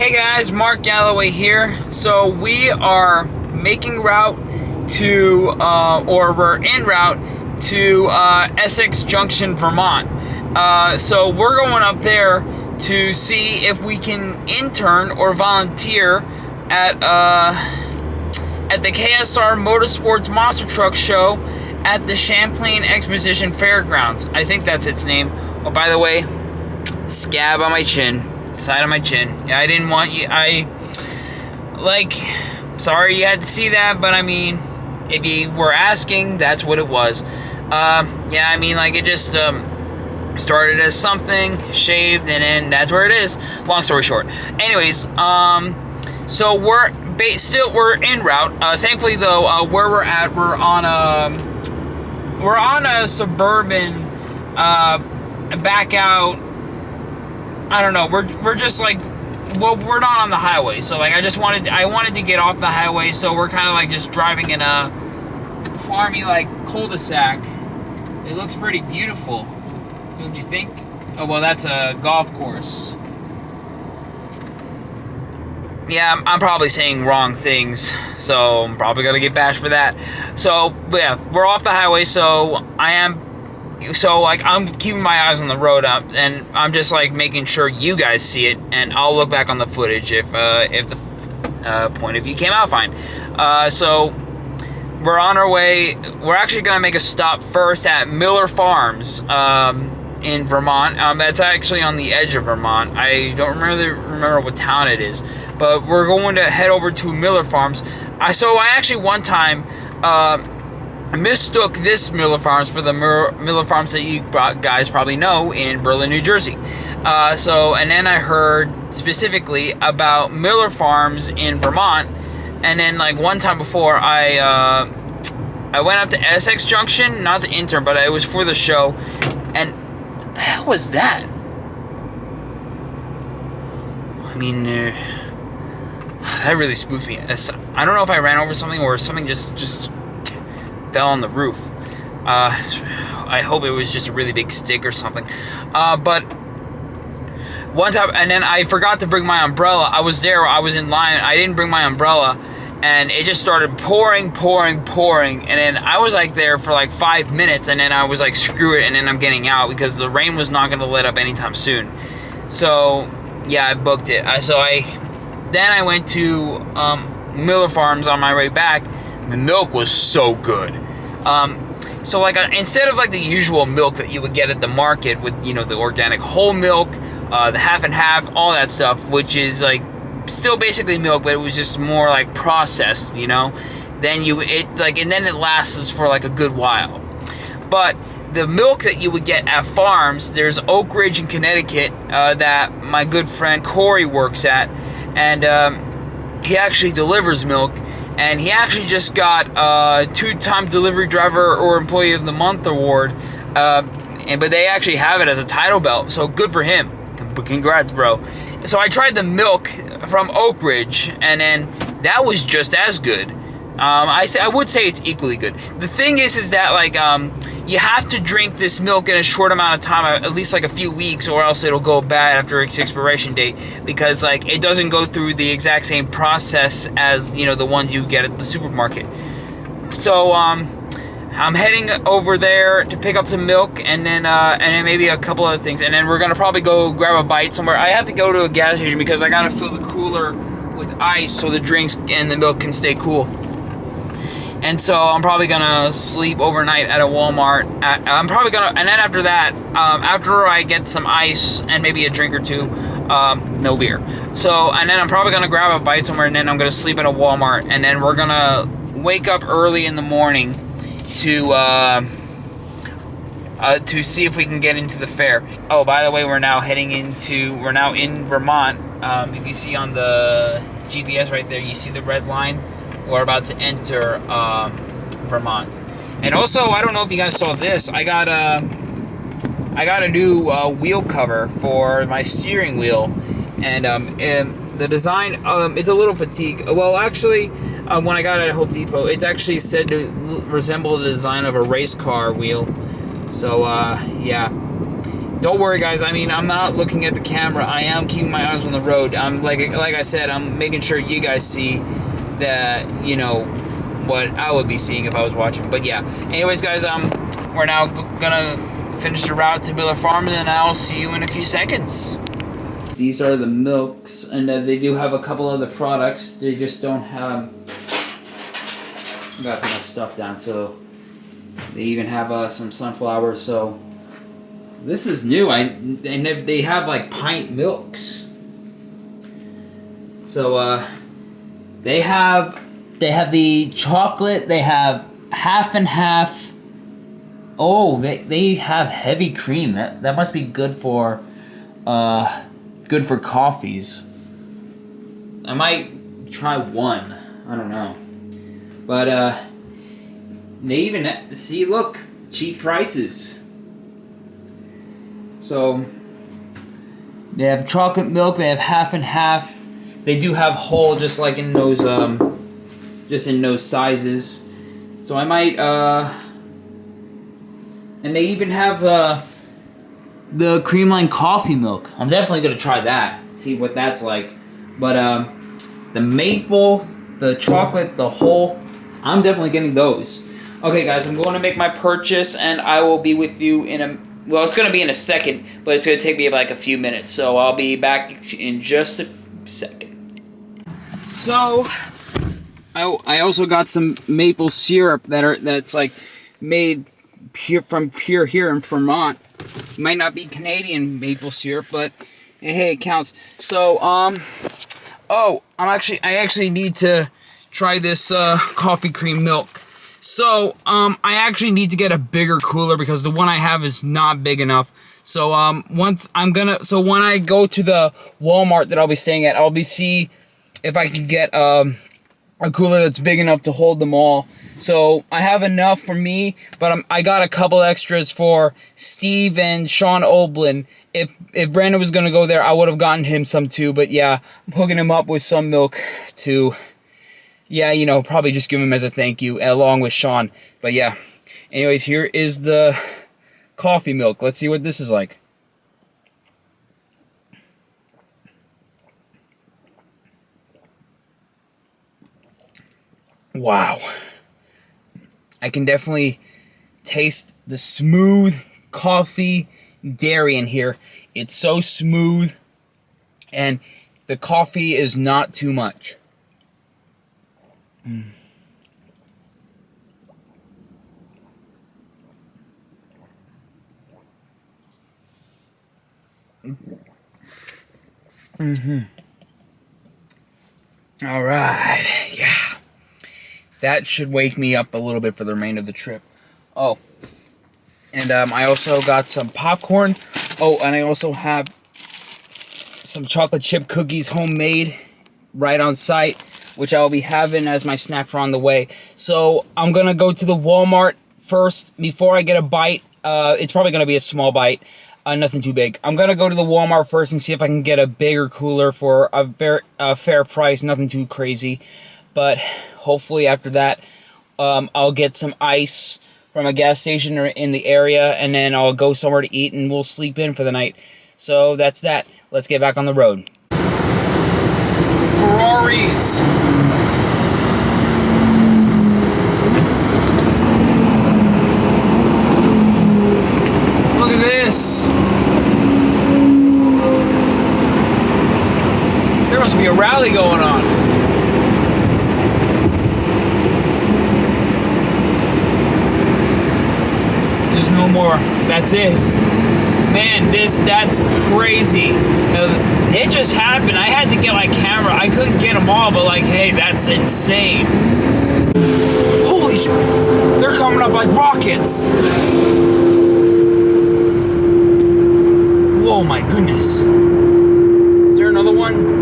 Hey guys, Mark Galloway here. So we are making route to, or we're en route to Essex, Junction, Vermont. So we're going up there to see if we can intern or volunteer at the KSR Motorsports Monster Truck Show at the Champlain Exposition Fairgrounds. I think that's its name. Oh, by the way, scab on my chin. Side of my chin. Yeah, I didn't want you. Sorry you had to see that, but I mean, if you were asking, that's what it was. Yeah, I mean, it just started as something, shaved, and then that's where it is. Long story short. Anyways, so we're en route. Thankfully, though, where we're at, we're on a suburban back out. I don't know. We're just we're not on the highway. So I wanted to get off the highway. So we're kind of just driving in a farmy cul-de-sac. It looks pretty beautiful, don't you think? Oh well, that's a golf course. Yeah, I'm probably saying wrong things, so I'm probably gonna get bashed for that. So yeah, we're off the highway. So I'm keeping my eyes on the road up, and I'm just making sure you guys see it, and I'll look back on the footage if the point of view came out fine. So we're on our way. We're actually gonna make a stop first at Miller Farms in Vermont. That's actually on the edge of Vermont. I don't remember what town it is, but we're going to head over to Miller Farms. I actually one time mistook this Miller Farms for the Miller Farms that you guys probably know in Berlin, New Jersey. And then I heard specifically about Miller Farms in Vermont, and then one time before I went up to Essex Junction, not to intern, but it was for the show, and what the hell was that? I mean, that really spooked me. I don't know if I ran over something or something just fell on the roof. I hope it was just a really big stick or something. But one time, and then I forgot to bring my umbrella. I was there, I was in line, I didn't bring my umbrella, and it just started pouring, and then I was there for 5 minutes, and then I was screw it, and then I'm getting out because the rain was not going to let up anytime soon. So yeah, I booked it. Then I went to Miller Farms on my way back. The milk was so good. Instead of the usual milk that you would get at the market with, the organic whole milk, the half and half, all that stuff, which is still basically milk, but it was just more processed, then and then it lasts for a good while. But the milk that you would get at farms, there's Oak Ridge in Connecticut that my good friend Corey works at, and he actually delivers milk. And he actually just got a 2-time delivery driver or employee of the month award. But they actually have it as a title belt. So good for him. Congrats, bro. So I tried the milk from Oak Ridge, and then that was just as good. I would say it's equally good. The thing is that you have to drink this milk in a short amount of time, at least a few weeks, or else it'll go bad after its expiration date, because it doesn't go through the exact same process as the ones you get at the supermarket. So I'm heading over there to pick up some milk, and then maybe a couple other things, and then we're gonna probably go grab a bite somewhere. I have to go to a gas station because I gotta fill the cooler with ice so the drinks and the milk can stay cool. And so I'm probably gonna sleep overnight at a Walmart. And then after that, after I get some ice and maybe a drink or two, no beer. And then I'm probably gonna grab a bite somewhere, and then I'm gonna sleep at a Walmart, and then we're gonna wake up early in the morning to see if we can get into the fair. Oh, by the way, we're now in Vermont. If you see on the GPS right there, you see the red line. We're about to enter Vermont. And also, I don't know if you guys saw this. I got a new wheel cover for my steering wheel, and the design it's a little fatigue. Well, actually, when I got it at Home Depot, it's actually said to resemble the design of a race car wheel. So yeah, don't worry, guys. I mean, I'm not looking at the camera. I am keeping my eyes on the road. I'm like I said, I'm making sure you guys see that, you know, what I would be seeing if I was watching. But yeah. Anyways, guys, we're now gonna finish the route to Miller Farms, and I'll see you in a few seconds. These are the milks, and they do have a couple other products. They just don't have. I got my stuff down, so they even have some sunflowers. So this is new. They have like pint milks. So they have the chocolate. They have half and half. Oh, they have heavy cream. That must be good for coffees. I might try one. I don't know. But they even see, look, cheap prices. So they have chocolate milk. They have half and half. They do have whole, just like in those sizes. So I might and they even have the creamline coffee milk. I'm definitely gonna try that. See what that's like. But the maple, the chocolate, the whole, I'm definitely getting those. Okay, guys, I'm going to make my purchase, and I will be with you in a... Well, it's going to be in a second, but it's going to take me like a few minutes. So I'll be back in just a second. So I also got some maple syrup that's like made pure here in Vermont. It might not be Canadian maple syrup, but hey, it counts. So I actually need to try this coffee cream milk. So I actually need to get a bigger cooler because the one I have is not big enough. So when I go to the Walmart that I'll be staying at, I'll see if I can get a cooler that's big enough to hold them all. So I have enough for me, but I got a couple extras for Steve and Sean Oblin. If Brandon was gonna go there, I would have gotten him some too. But yeah, I'm hooking him up with some milk to, yeah, you know, probably just give him as a thank you along with Sean. But yeah, anyways, here is the coffee milk. Let's see what this is like. Wow. I can definitely taste the smooth coffee dairy in here. It's so smooth, and the coffee is not too much. All right, yeah. That should wake me up a little bit for the remainder of the trip. Oh, and I also got some popcorn. Oh, and I also have some chocolate chip cookies, homemade, right on site, which I'll be having as my snack for on the way. So I'm gonna go to the Walmart first before I get a bite. It's probably gonna be a small bite, nothing too big. I'm gonna go to the Walmart first and see if I can get a bigger cooler for a fair price, nothing too crazy. But hopefully after that, I'll get some ice from a gas station or in the area, and then I'll go somewhere to eat, and we'll sleep in for the night. So that's that. Let's get back on the road. Ferraris. Look at this. There must be a rally going on. There's no more. That's it. Man, that's crazy. It just happened. I had to get my camera. I couldn't get them all, but like, hey, that's insane. Holy shit. They're coming up like rockets. Whoa, my goodness. Is there another one?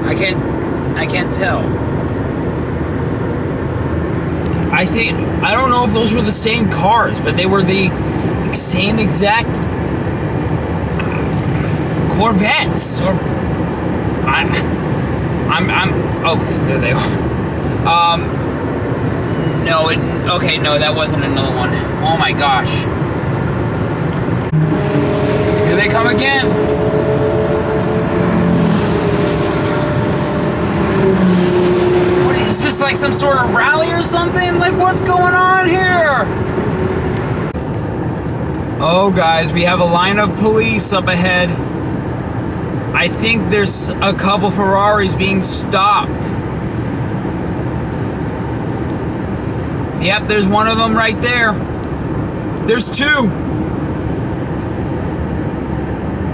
I can't tell. I don't know if those were the same cars, but they were the same exact Corvettes. Or oh, there they are. No, that wasn't another one. Oh my gosh. they come again. What is this, like some sort of rally or something? Like, what's going on here? Oh, guys, we have a line of police up ahead. I think there's a couple Ferraris being stopped. Yep, there's one of them right there. There's two.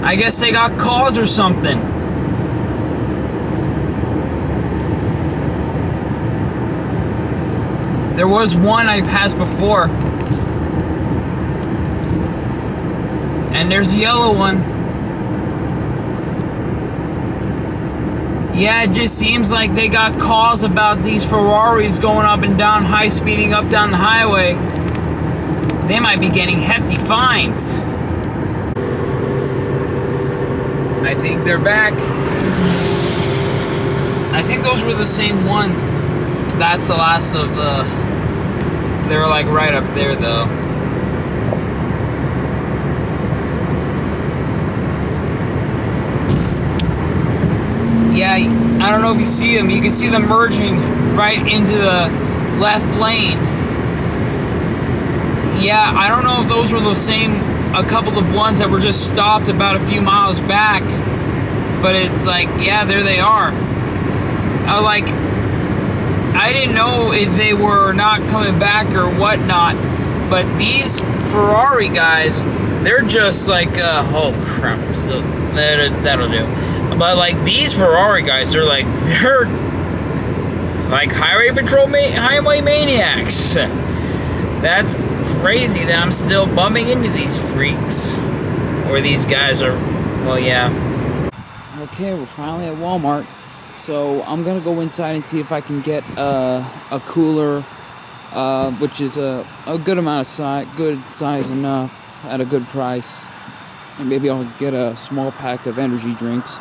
I guess they got calls or something. There was one I passed before. And there's a yellow one. Yeah, it just seems like they got calls about these Ferraris going up and down, high speeding up down the highway. They might be getting hefty fines. I think they're back. I think those were the same ones. That's the last of the... They were like right up there though. Yeah, I don't know if you see them. You can see them merging right into the left lane. Yeah, I don't know if those were the same, a couple of ones that were just stopped about a few miles back. But it's like, yeah, there they are. I didn't know if they were not coming back or whatnot. But these Ferrari guys, they're just like, oh crap, so that'll do. But like these Ferrari guys, they're like highway patrol, highway maniacs. That's crazy that I'm still bumping into these freaks. Or these guys are, well, yeah. Okay, we're finally at Walmart. So I'm gonna go inside and see if I can get a cooler, which is a good amount of size, good size enough at a good price. And maybe I'll get a small pack of energy drinks.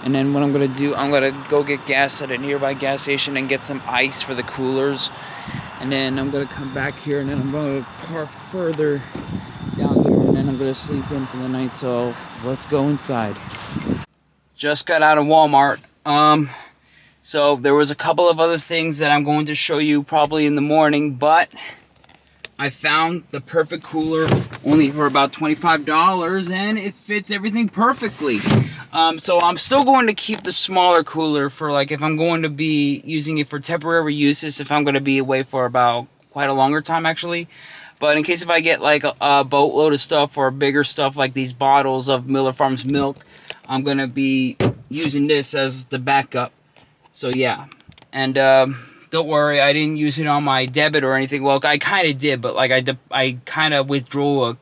And then what I'm going to do, I'm going to go get gas at a nearby gas station and get some ice for the coolers. And then I'm going to come back here and then I'm going to park further down here and then I'm going to sleep in for the night. So let's go inside. Just got out of Walmart. So there was a couple of other things that I'm going to show you probably in the morning, but I found the perfect cooler only for about $25 and it fits everything perfectly. So I'm still going to keep the smaller cooler for like if I'm going to be using it for temporary uses, if I'm going to be away for about quite a longer time actually. But in case if I get like a boatload of stuff or bigger stuff like these bottles of Miller Farms milk, I'm going to be using this as the backup. So yeah, and don't worry, I didn't use it on my debit or anything. Well, I kind of did, but like I kind of withdrew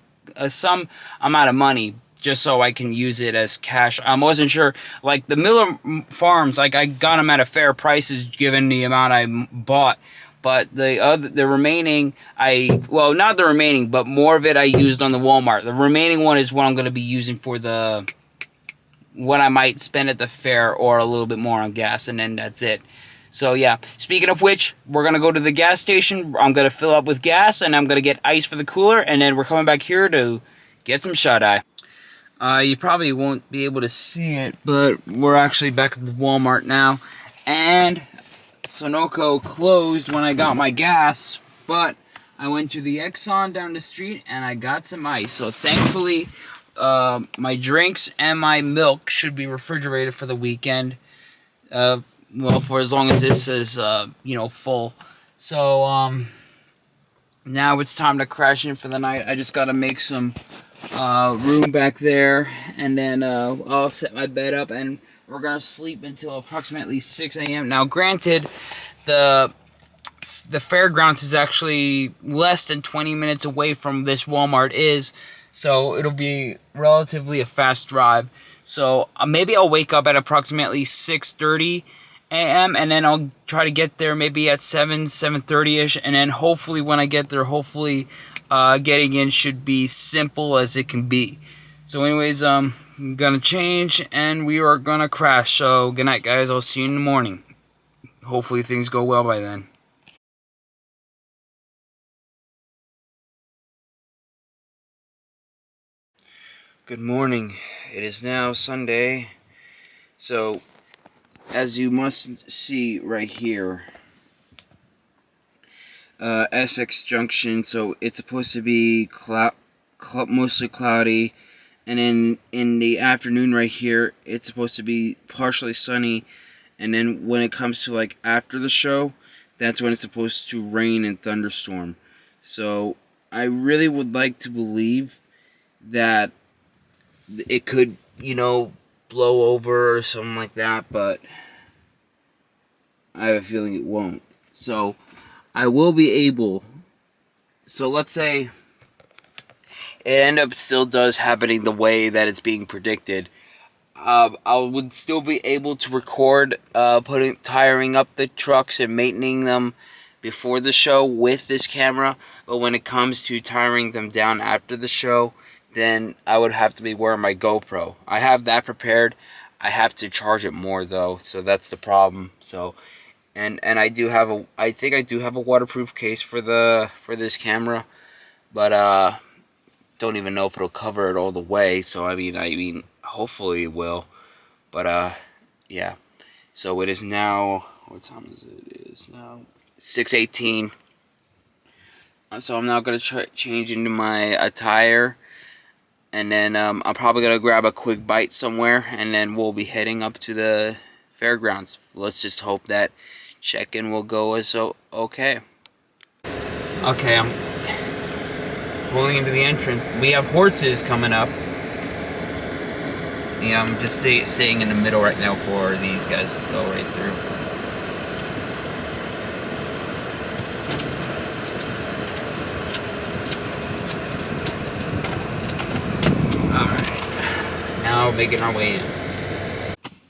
some amount of money just so I can use it as cash. I wasn't sure, like the Miller Farms, like I got them at a fair prices given the amount I bought. But the remaining, well, not the remaining, but more of it I used on the Walmart. The remaining one is what I'm going to be using for what I might spend at the fair or a little bit more on gas, and then that's it. So yeah, speaking of which, we're going to go to the gas station. I'm going to fill up with gas, and I'm going to get ice for the cooler, and then we're coming back here to get some shut-eye. You probably won't be able to see it, but we're actually back at the Walmart now, and Sunoco closed when I got my gas, but I went to the Exxon down the street, and I got some ice. So thankfully, my drinks and my milk should be refrigerated for the weekend. Well, for as long as this is, full. So, now it's time to crash in for the night. I just gotta make some, room back there, and then, I'll set my bed up, and we're gonna sleep until approximately 6 a.m. Now, granted, the fairgrounds is actually less than 20 minutes away from this Walmart so it'll be relatively a fast drive. So maybe I'll wake up at approximately 6:30 a.m. and then I'll try to get there maybe at 7:30ish, and then hopefully when I get there, getting in should be simple as it can be. So anyways, I'm gonna change and we are gonna crash. So good night, guys. I'll see you in the morning. Hopefully things go well by then. Good morning. It is now Sunday. So, as you must see right here, Essex Junction. So it's supposed to be mostly cloudy, and then in the afternoon right here, it's supposed to be partially sunny, and then when it comes to like after the show, that's when it's supposed to rain and thunderstorm. So I really would like to believe that it could, blow over or something like that, but I have a feeling it won't. So I will be able. So let's say it end up still does happening the way that it's being predicted. I would still be able to record tiring up the trucks and maintaining them before the show with this camera, but when it comes to tiring them down after the show, then I would have to be wearing my GoPro. I have that prepared. I have to charge it more though, so that's the problem. So, and I do have I think I do have a waterproof case for this camera, but don't even know if it'll cover it all the way. So I mean, hopefully it will. But yeah. So it is now. What time is it? It is now 6:18. So I'm now gonna change into my attire, and then I'm probably gonna grab a quick bite somewhere, and then we'll be heading up to the fairgrounds. Let's just hope that check-in will go as okay. Okay, I'm pulling into the entrance. We have horses coming up. Yeah, I'm just staying in the middle right now for these guys to go right through. Alright, now making our way in.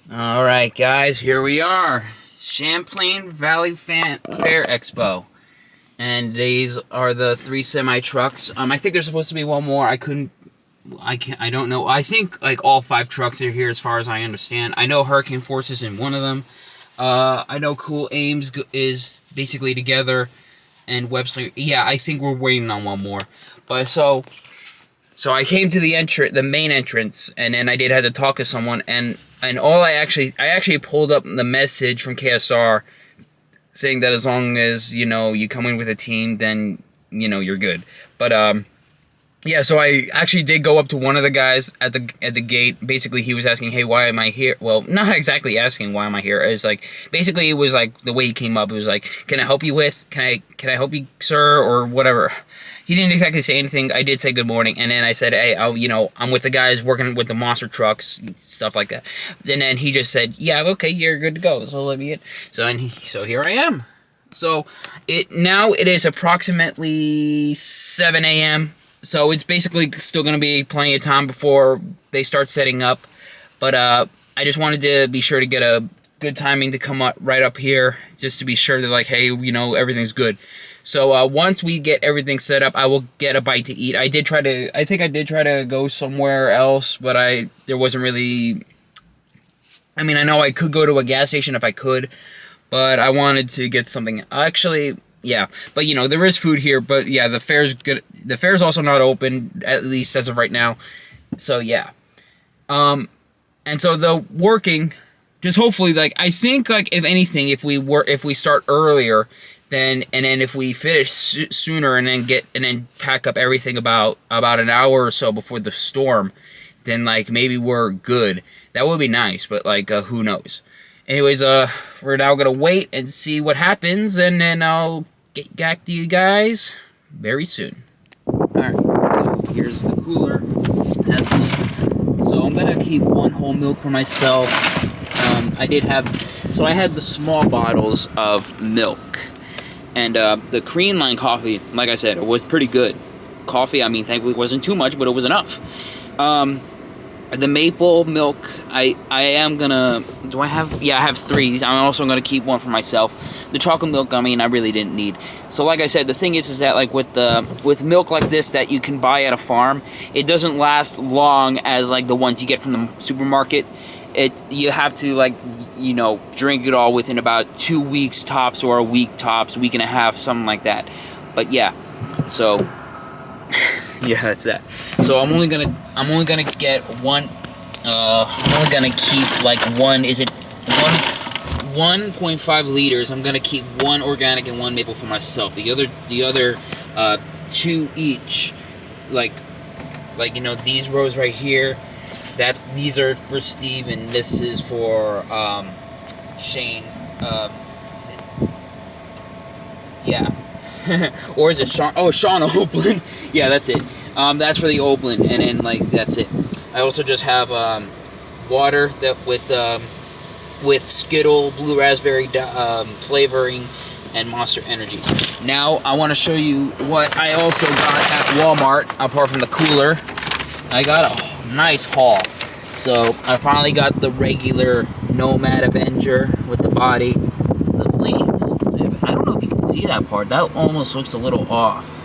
Alright guys, here we are. Champlain Valley Fair Expo. And these are the 3 semi-trucks. I think there's supposed to be one more. I don't know. I think like all 5 trucks are here as far as I understand. I know Hurricane Force is in one of them. I know Cool Ames is basically together. And Webster, yeah, I think we're waiting on one more. But so I came to the main entrance, and then I did have to talk to someone, and I actually pulled up the message from KSR saying that as long as, you come in with a team, then, you're good. But, yeah, so I actually did go up to one of the guys at the gate. Basically, he was asking, hey, why am I here? Well, not exactly asking why am I here. It's like, basically, it was like, the way he came up, it was like, can I help you with? Can I help you, sir? Or whatever. He didn't exactly say anything. I did say good morning, and then I said, hey, I'm with the guys working with the monster trucks, stuff like that. And then he just said, yeah, okay, you're good to go. So let me in. So here I am. So it is approximately 7 a.m. So it's basically still going to be plenty of time before they start setting up. But I just wanted to be sure to get a good timing to come up right up here, just to be sure that, like, hey, everything's good. So once we get everything set up, I will get a bite to eat. I think I did try to go somewhere else, but there wasn't really. I mean, I know I could go to a gas station if I could, but I wanted to get something. Actually, yeah, but there is food here. But yeah, the fair's good. The fair's also not open, at least as of right now. So yeah, and so the working, just hopefully, like, I think, like, if anything, if we start earlier, then if we finish sooner and then pack up everything about an hour or so before the storm, then, like, maybe we're good. That would be nice, but, like, who knows? Anyways, we're now gonna wait and see what happens, and then I'll get back to you guys very soon. Alright, so here's the cooler. So I'm gonna keep one whole milk for myself. I had the small bottles of milk. And the Korean line coffee, like I said, it was pretty good. Coffee, I mean, thankfully it wasn't too much, but it was enough. The maple milk, I am gonna, do I have, yeah, I have 3. I'm also gonna keep one for myself. The chocolate milk, I mean, I really didn't need. So like I said, the thing is that, like, with milk like this that you can buy at a farm, it doesn't last long as, like, the ones you get from the supermarket. You have to, like, drink it all within about 2 weeks tops, or a week tops, week and a half, something like that. But yeah, so yeah, that's that. So I'm only gonna get one. I'm only gonna keep like one. Is it 1.5 liters? I'm gonna keep one organic and one maple for myself. The other 2 each, like you know, these rows right here. These are for Steve, and this is for Shane. Is it? Yeah. Or is it Sean? Oh, Sean Oakland. Yeah, that's it. That's for the Oakland, and then like that's it. I also just have water that with Skittle, blue raspberry flavoring, and Monster Energy. Now I want to show you what I also got at Walmart. Apart from the cooler, I got a nice haul. So I finally got the regular Nomad Avenger with the body, the flames. I don't know if you can see that part. That almost looks a little off.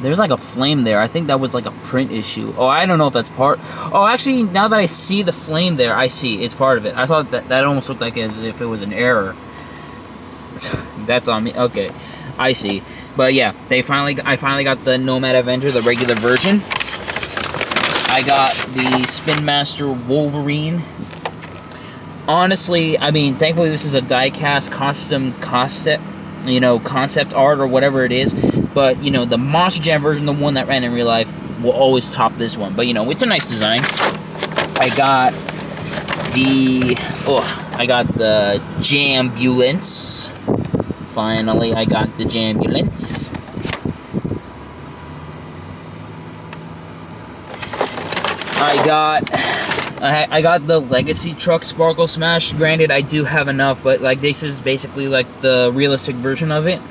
There's like a flame there. I think that was like a print issue. Oh, I don't know if that's part. Oh, actually, now that I see the flame there, I see it's part of it. I thought that almost looked like as if it was an error. That's on me. Okay, I see. But yeah, I finally got the Nomad Avenger, the regular version. I got the Spin Master Wolverine. Honestly, I mean, thankfully this is a die-cast custom concept, you know, concept art or whatever it is. But, you know, the Monster Jam version, the one that ran in real life, will always top this one. But, you know, it's a nice design. I got the Jambulance. Finally, I got the Jambulance. I got the Legacy Truck Sparkle Smash. Granted, I do have enough, but like this is basically like the realistic version of it.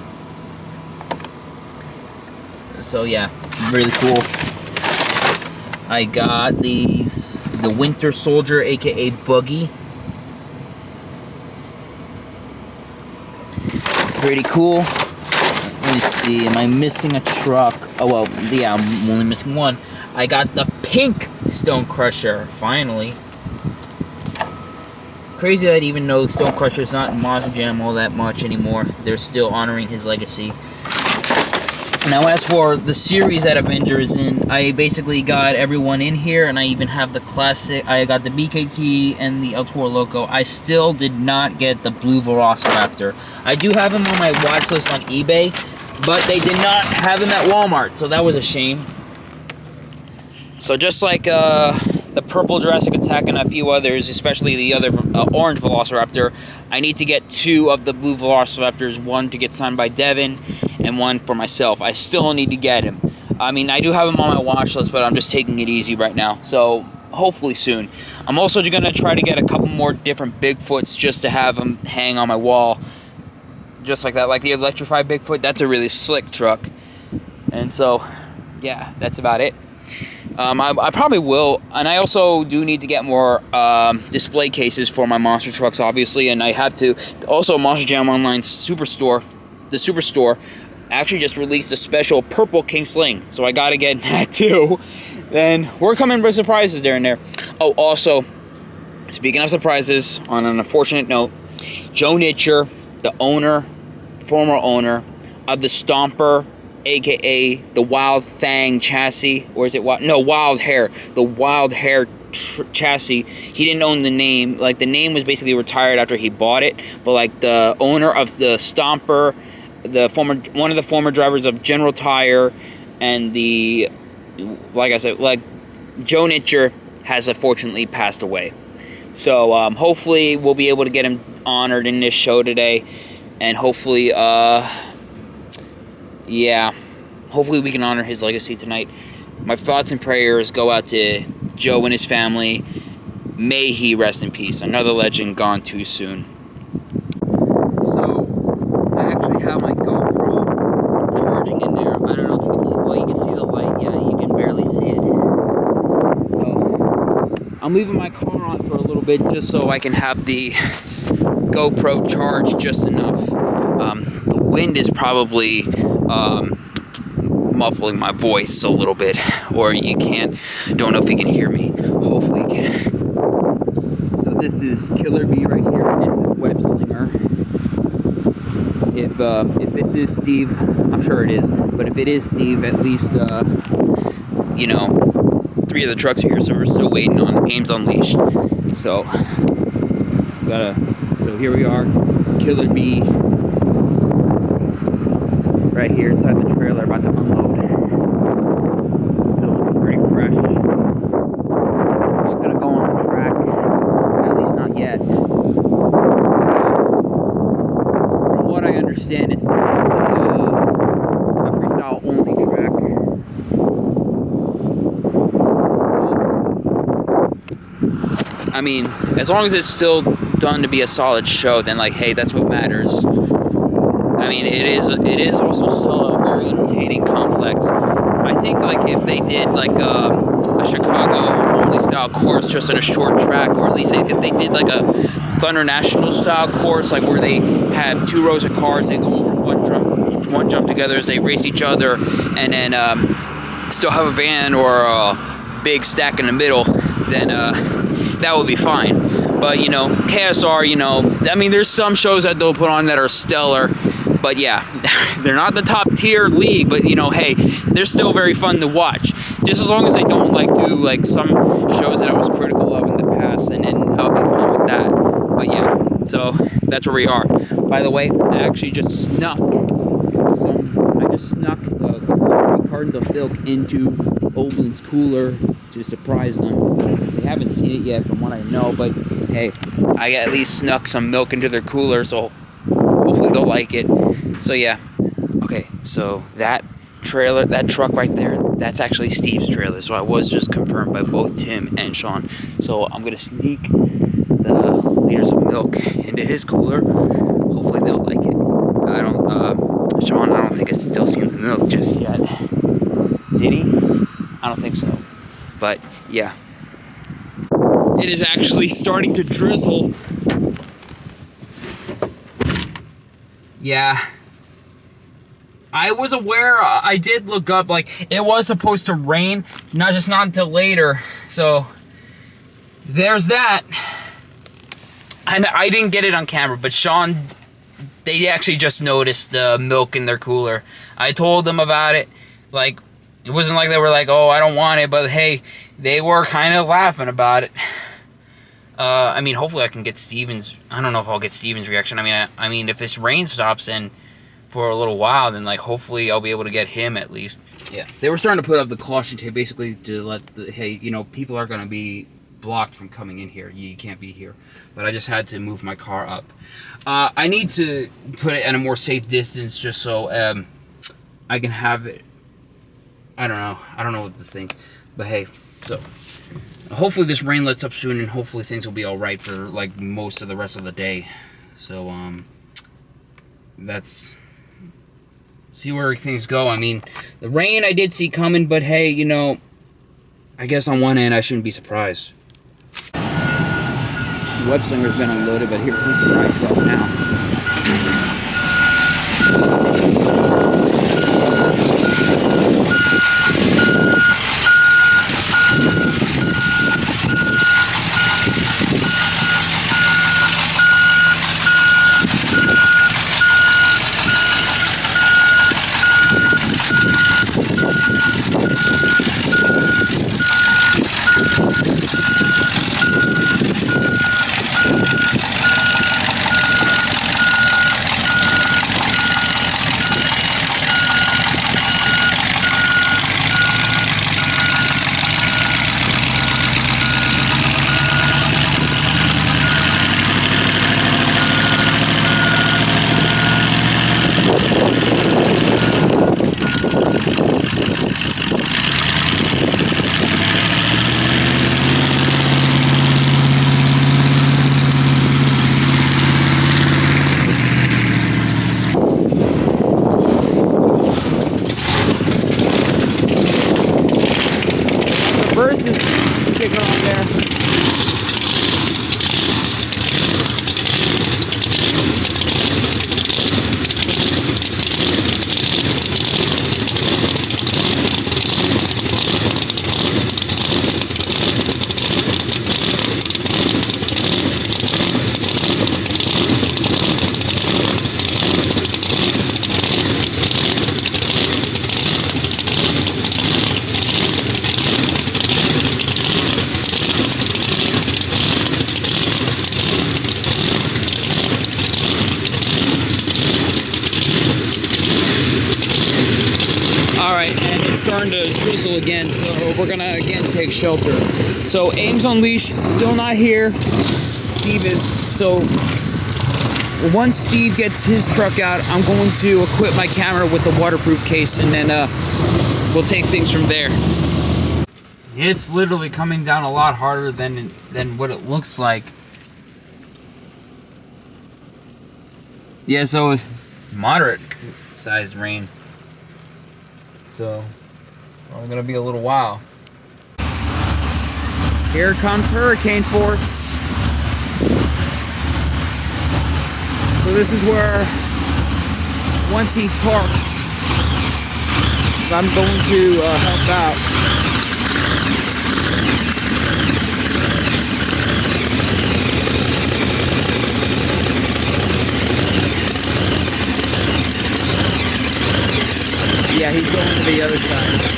So yeah, really cool. I got the Winter Soldier, aka Buggy. Pretty cool. Let me see, am I missing a truck? Oh well, yeah, I'm only missing one. I got the pink Stone Crusher, finally. Crazy that even though Stone Crusher's not in Monster Jam all that much anymore, they're still honoring his legacy. Now as for the series that Avenger is in, I basically got everyone in here, and I even have the classic. I got the BKT and the El Toro Loco. I still did not get the blue Velociraptor. I do have him on my watch list on eBay, but they did not have him at Walmart, so that was a shame. So just like the purple Jurassic Attack and a few others, especially the other orange Velociraptor, I need to get 2 of the blue Velociraptors, one to get signed by Devin and one for myself. I still need to get him. I mean, I do have him on my watch list, but I'm just taking it easy right now. So hopefully soon. I'm also going to try to get a couple more different Bigfoots just to have them hang on my wall. Just like that, like the electrified Bigfoot. That's a really slick truck. And so, yeah, that's about it. I probably will, and I also do need to get more display cases for my monster trucks, obviously, and I have to. Also, Monster Jam Online Superstore, the Superstore, actually just released a special purple King Sling, so I gotta get that too. Then we're coming with surprises there and there. Oh, also, speaking of surprises, on an unfortunate note, Joe Nitcher, the former owner of the Stomper, aka the Wild Thang chassis, or is it Wild Hair? The Wild Hair chassis. He didn't own the name. Like, the name was basically retired after he bought it. But like the owner of the Stomper, one of the former drivers of General Tire, and like I said, like Joe Nitcher has unfortunately passed away. So hopefully we'll be able to get him honored in this show today, and hopefully yeah, hopefully we can honor his legacy tonight. My thoughts and prayers go out to Joe and his family. May he rest in peace. Another legend gone too soon. So, I actually have my GoPro charging in there. I don't know if you can see. Well, you can see the light. Yeah, you can barely see it. So, I'm leaving my car on for a little bit just so I can have the GoPro charged just enough. The wind is probably muffling my voice a little bit, or don't know if you can hear me. Hopefully you can. So this is Killer Bee right here. This is Web Slinger. If this is Steve, I'm sure it is, but if it is Steve, at least you know, 3 of the trucks are here, so we're still waiting on Ames Unleashed. So here we are, Killer B, right here inside the trailer, about to unload. Still looking pretty fresh. Not gonna go on the track, at least not yet. From what I understand, it's still gonna be a freestyle only track. So, I mean, as long as it's still done to be a solid show, then like, hey, that's what matters. I mean, it is also still a very entertaining complex. I think like if they did like a Chicago only style course just in a short track, or at least if they did like a Thunder National style course, like where they have 2 rows of cars, they go over one jump together as they race each other, and then still have a van or a big stack in the middle, then that would be fine. But you know, KSR, you know, I mean, there's some shows that they'll put on that are stellar, but yeah, they're not the top tier league, but you know, hey, they're still very fun to watch. Just as long as they don't like do like some shows that I was critical of in the past, and then I'll be fine with that. But yeah, so that's where we are. By the way, I actually just snuck the first 3 cartons of milk into the Oblin's cooler to surprise them. They haven't seen it yet from what I know, but hey, I at least snuck some milk into their cooler, so hopefully they'll like it. So yeah, okay, so that trailer, that truck right there, that's actually Steve's trailer, so I was just confirmed by both Tim and Sean. So I'm gonna sneak the liters of milk into his cooler. Hopefully they'll like it. Sean, I don't think it's still seen the milk just yet. Did he? I don't think so. But yeah, it is actually starting to drizzle. Yeah, I was aware. I did look up, like, it was supposed to rain, not until later. So there's that. And I didn't get it on camera, but Sean, they actually just noticed the milk in their cooler. I told them about it. Like, it wasn't like they were like, oh, I don't want it, but hey, they were kind of laughing about it. I mean, hopefully I can get Steven's. I don't know if I'll get Steven's reaction. I mean, if this rain stops then for a little while, then like hopefully I'll be able to get him at least. Yeah, they were starting to put up the caution tape basically to let hey, you know, people are gonna be blocked from coming in here. You can't be here. But I just had to move my car up. I need to put it at a more safe distance just so I can have it. I don't know what to think. But hey, so hopefully this rain lets up soon, and hopefully things will be all right for like most of the rest of the day. So that's see where things go. I mean, the rain I did see coming, but hey, you know, I guess on one end I shouldn't be surprised. The web slinger's been unloaded, but here comes the ride truck now. Versus sticker on there. starting to drizzle again, so we're gonna again take shelter. So Ames on leash, still not here. Steve is. So once Steve gets his truck out, I'm going to equip my camera with a waterproof case, and then we'll take things from there. It's literally coming down a lot harder than what it looks like. Yeah, so moderate sized rain. So only gonna be a little while. Here comes hurricane force. So this is where, once he parks, I'm going to help out. Yeah, he's going to the other side.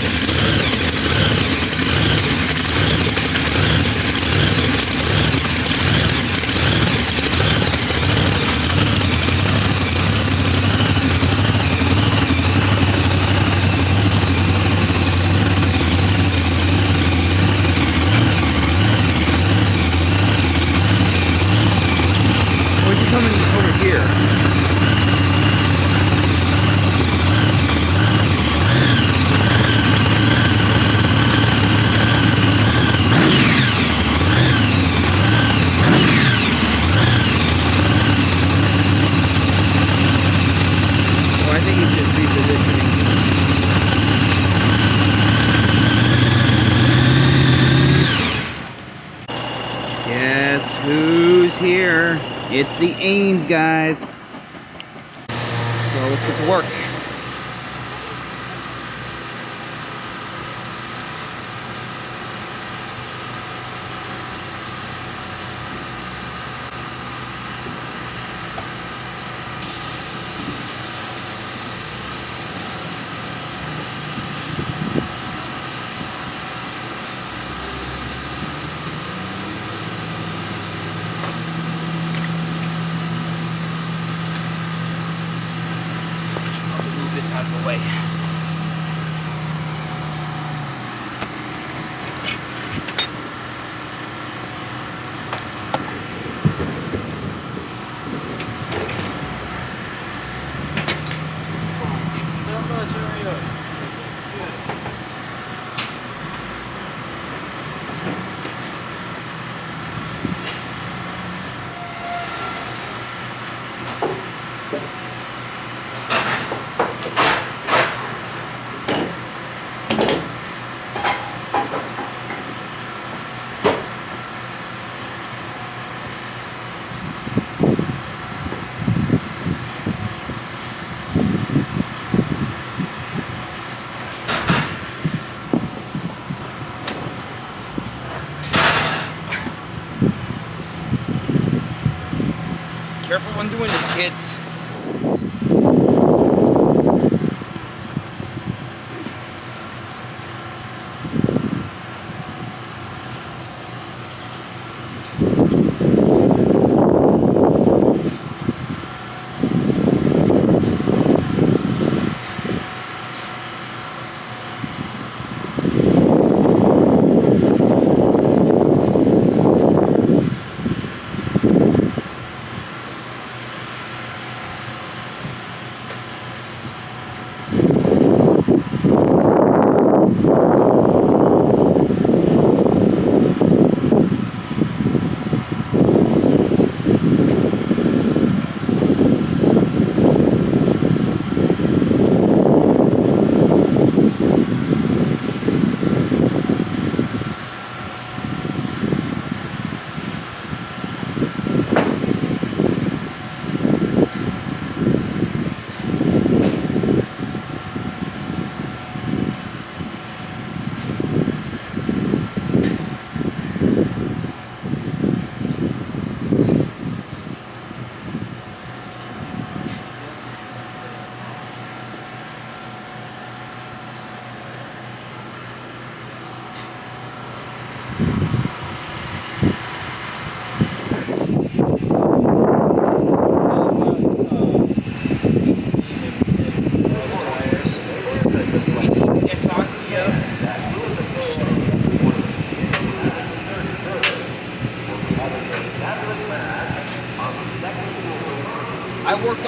Where's he coming over here? Guess who's here? It's the Ames guys. So let's get to work. This out of the way. Careful when doing this, kids.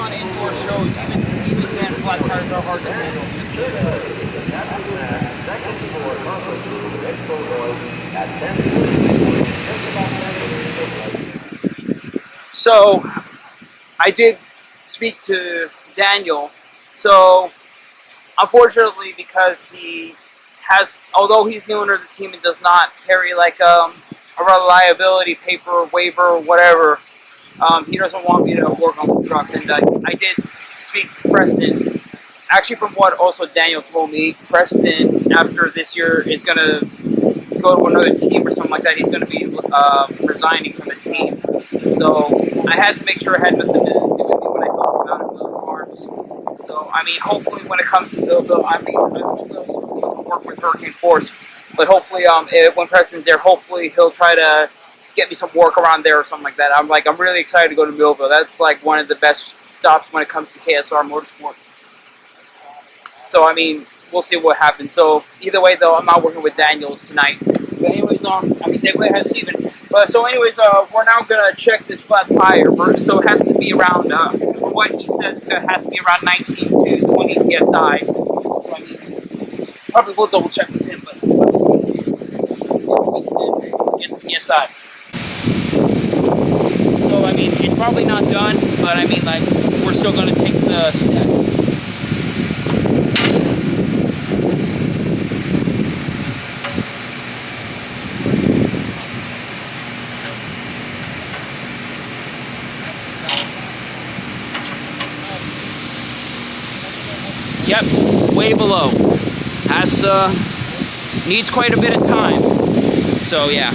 lot of indoor shows, even then, flat tires are hard to handle. So, I did speak to Daniel. So, unfortunately, because he has, although he's the owner of the team and does not carry like a reliability paper, waiver, or whatever, he doesn't want me to work on the trucks. And I did speak to Preston. Actually, from what also Daniel told me, Preston, after this year, is going to go to another team or something like that. He's going to be resigning from the team. So I had to make sure I had nothing to do with me when I talked about it with farms. So, I mean, hopefully when it comes to Millville, I hope they'll still work with Hurricane Force. But hopefully, when Preston's there, hopefully he'll try to get me some work around there or something like that. I'm really excited to go to Millville. That's like one of the best stops when it comes to KSR Motorsports. So, I mean, we'll see what happens. So, either way, though, I'm not working with Daniels tonight. But anyways, I mean, they play has Steven. But so, anyways, we're now gonna check this flat tire. So it has to be around, from what he said, it has to be around 19 to 20 psi. So I mean, probably we'll double check with him, but let's see if we can get the psi. So I mean, it's probably not done, but I mean, like, we're still gonna take the step. Yep, way below. Needs quite a bit of time. So yeah.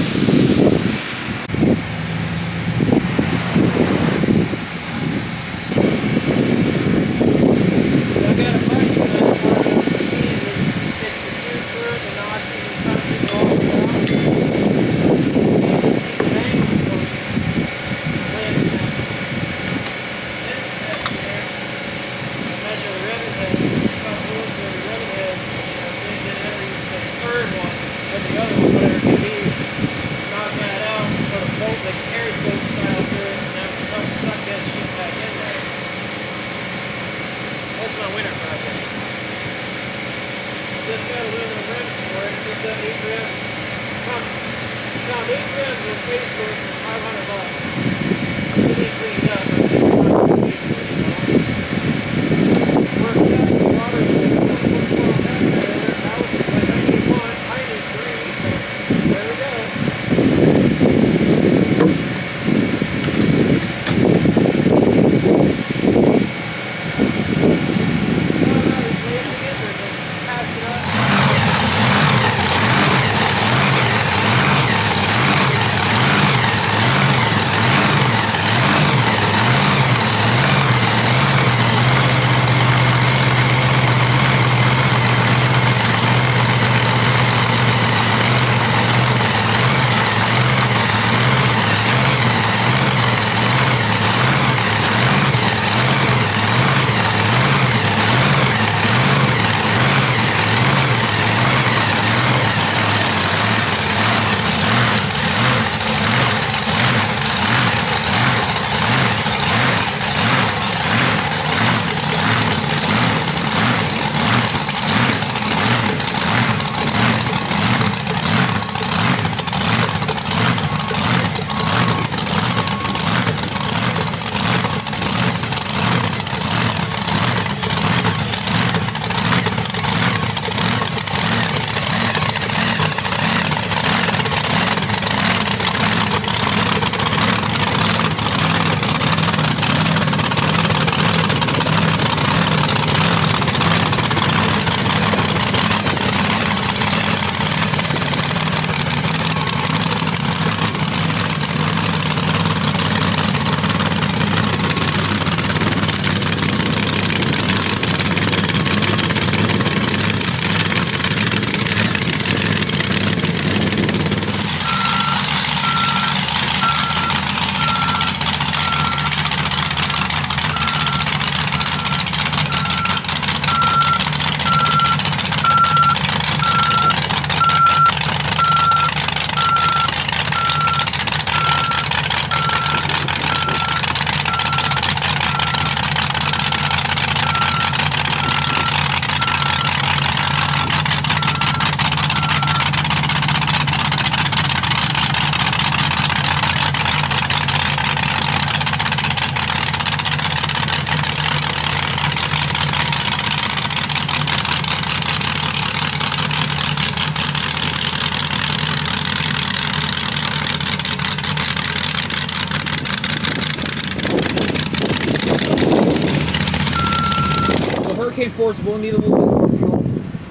forcible, need a little bit more fuel,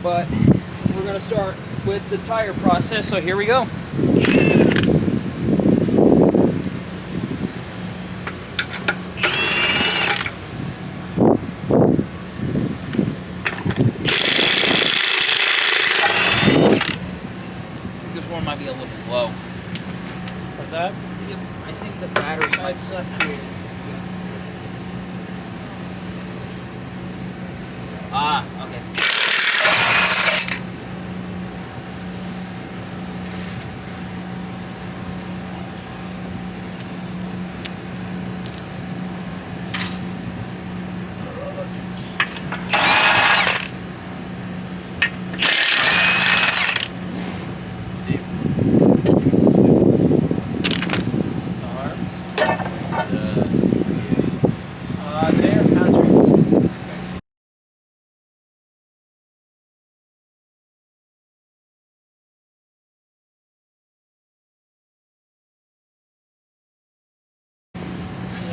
but we're gonna start with the tire process, so here we go. This one might be a little low. What's that? I think the battery might suck here. Ah, okay.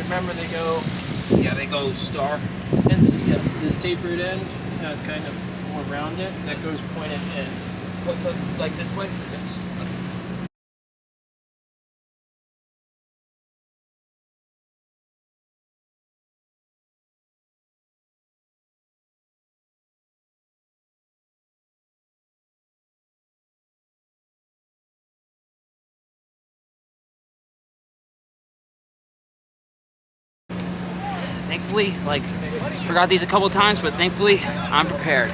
Remember, They go star. and see this tapered end. Now it's kind of more rounded. That goes pointed in. What's up, like this way? Yes. Thankfully, like, forgot these a couple times, but thankfully, I'm prepared.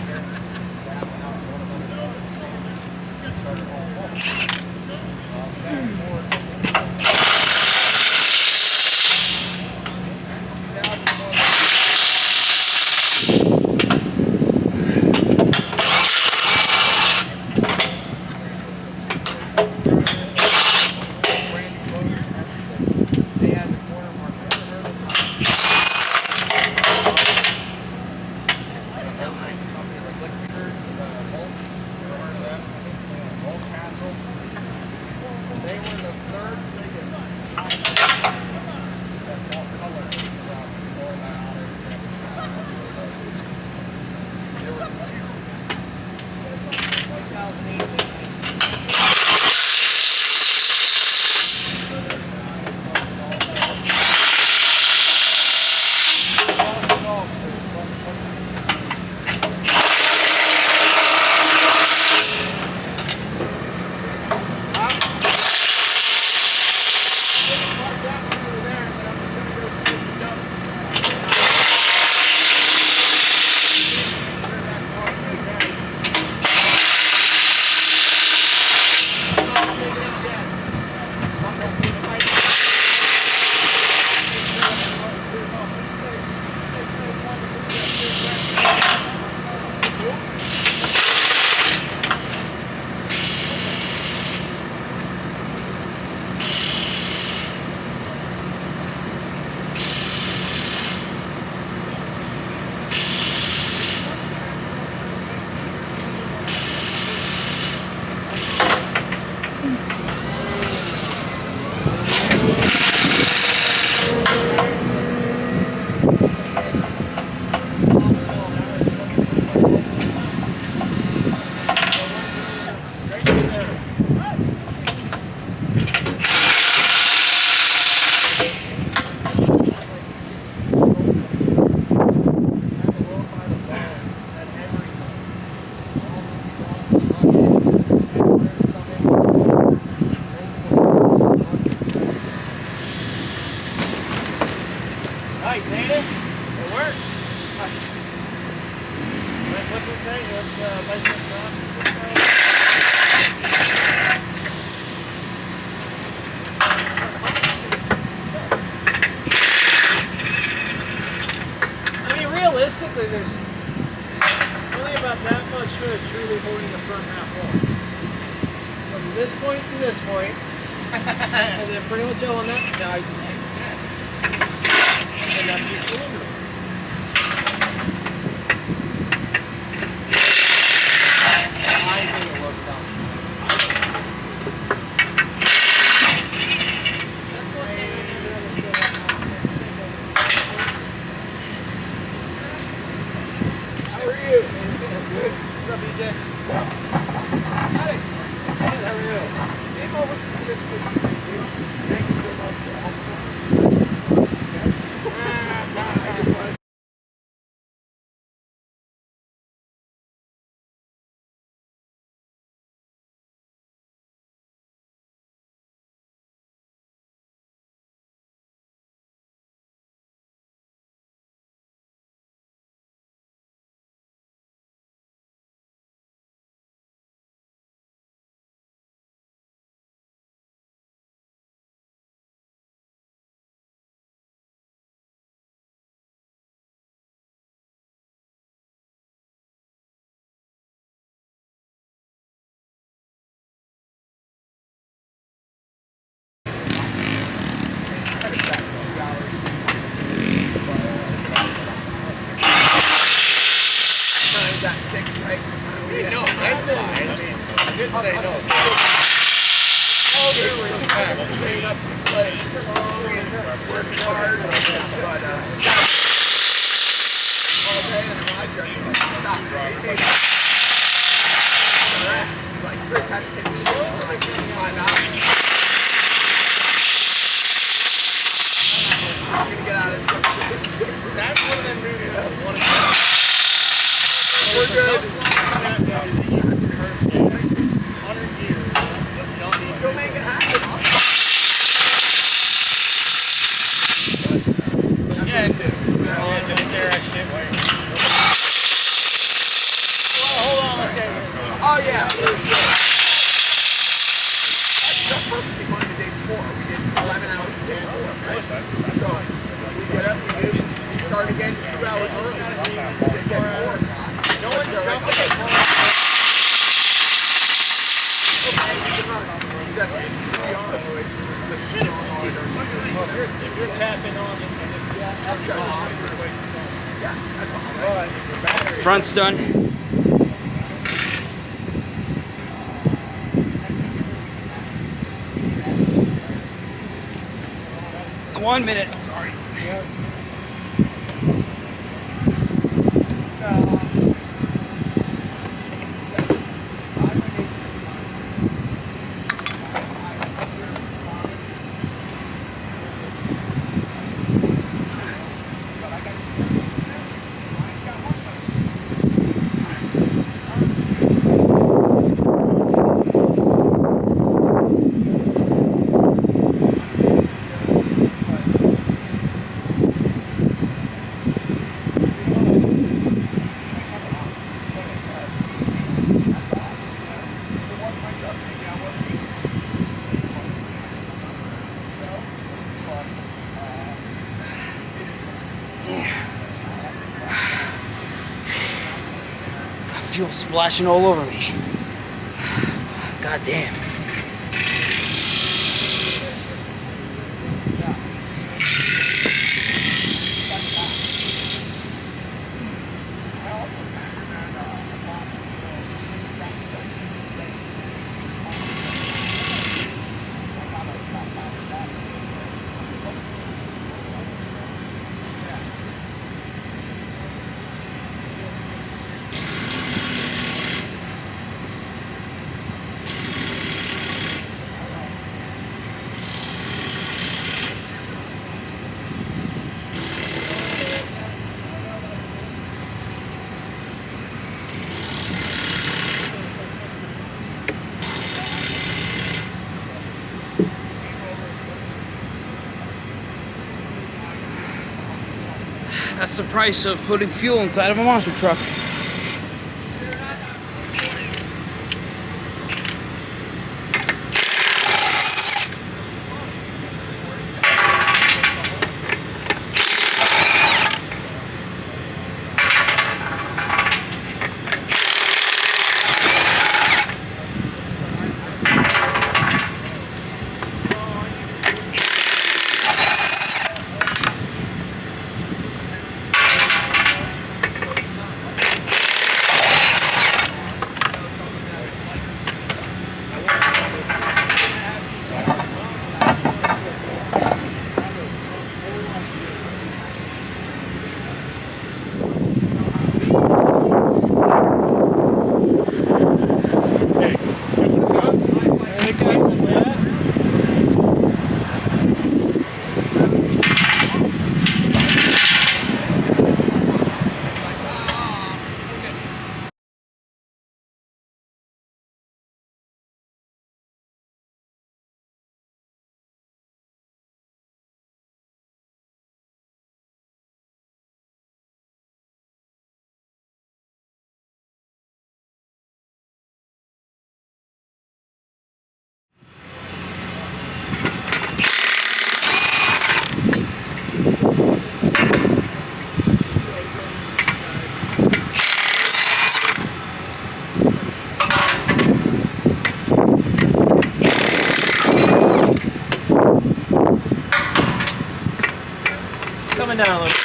Nice, ain't it? It works. What's it say? What's license I mean, realistically, there's only about that much hood truly holding the front half on. From this point to this point, and then pretty much on that side, and that piece of aluminum. I think it works out. That's one thing I never understood. I say no. That's one of them movies I want to do. We're good. 100 years. Go make it happen. Again, just stare at shit. Hold on. Okay. Oh, yeah. That's perfectly fine the day before. We did 11 hours of dancing, right? So, we get up, we start again 2 hours early. No one's jumping at home. If you're tapping on it, Front's done. 1 minute. Sorry. Fuel splashing all over me. God damn. That's the price of putting fuel inside of a monster truck. coming down a little bit.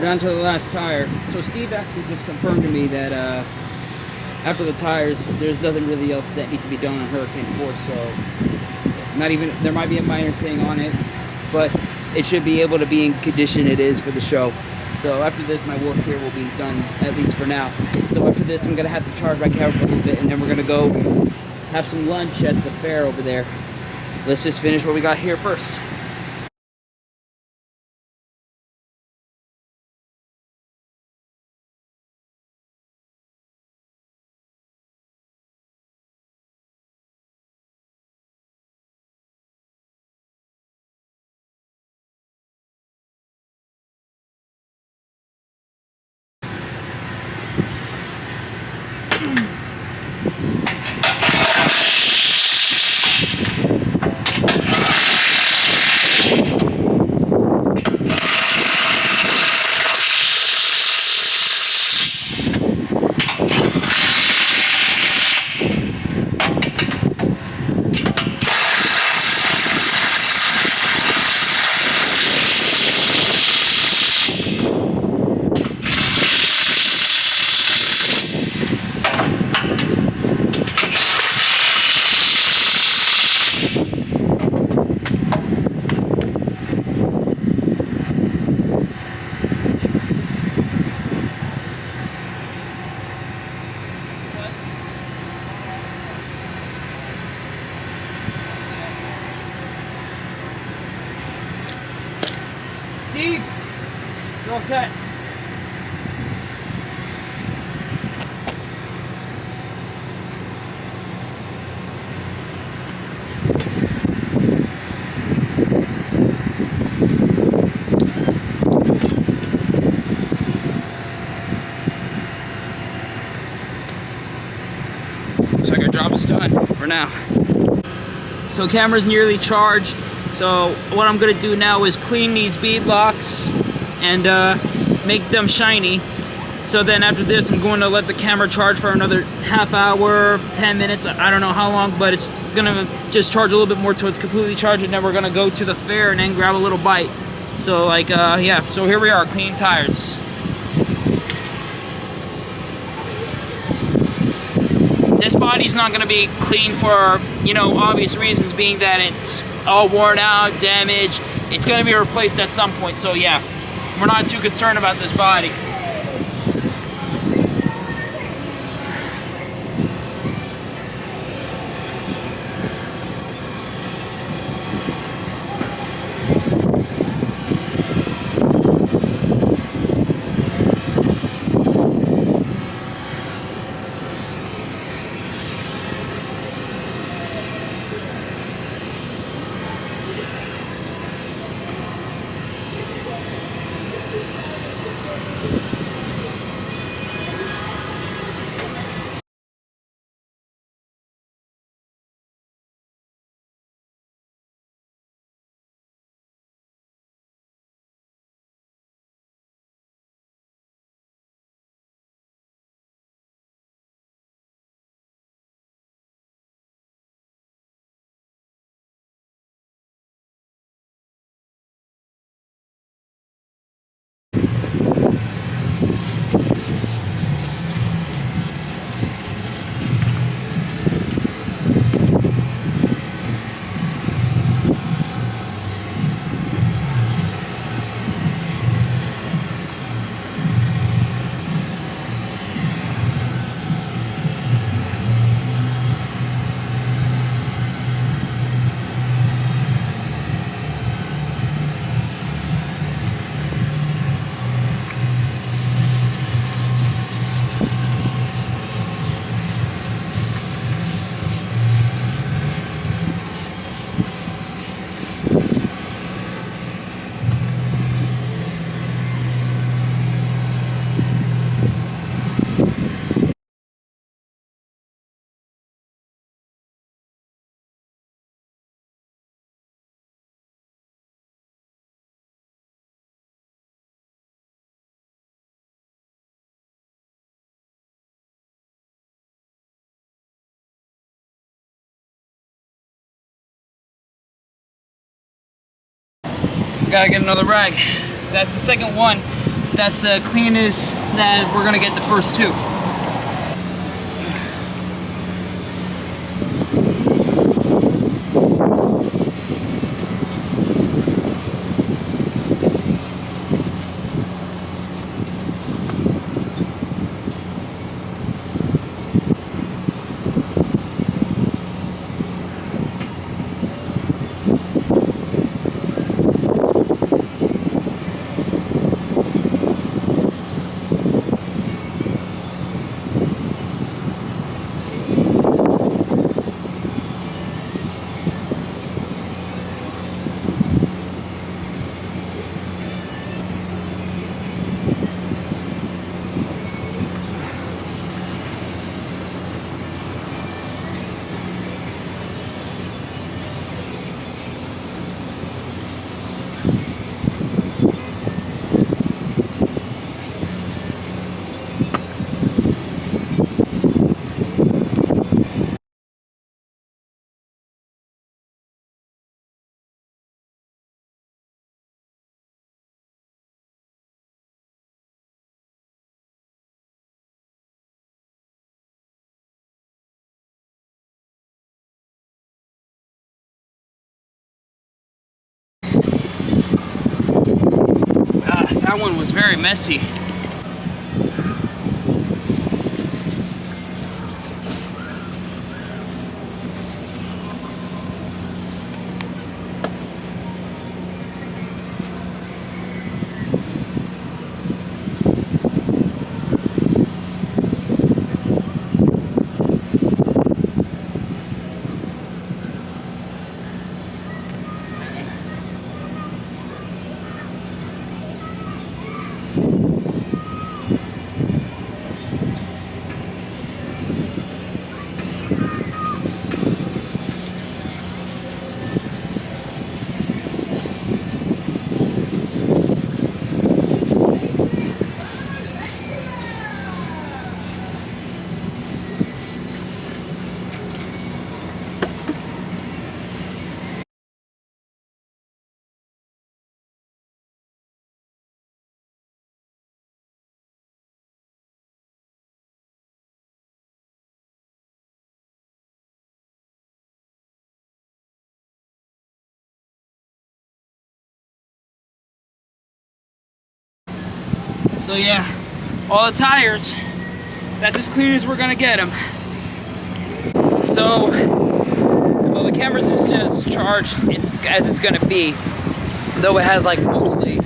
down to the last tire. So Steve actually just confirmed to me that after the tires, there's nothing really else that needs to be done on Hurricane Force. So not even, there might be a minor thing on it, but it should be able to be in condition it is for the show. So after this, my work here will be done, at least for now. So after this, I'm gonna have to charge my camera for a little bit, and then we're gonna go have some lunch at the fair over there. Let's just finish what we got here first. Steve, you're all set. Looks like our job is done for now. So camera's nearly charged. So what I'm gonna do now is clean these bead locks and make them shiny. So then after this, I'm going to let the camera charge for another half hour, 10 minutes. I don't know how long, but it's gonna just charge a little bit more till it's completely charged, and then we're gonna go to the fair and then grab a little bite. So like, yeah, so here we are, cleaning tires. This body's not gonna be clean for, you know, obvious reasons, being that it's all worn out, damaged. It's gonna be replaced at some point, so yeah, we're not too concerned about this body. Gotta get another rag. That's the second one. that's the cleanest that we're gonna get the first two. That one was very messy. So yeah, all the tires, that's as clean as we're gonna get them. So, well, the camera's just charged as it's gonna be, though it has like mostly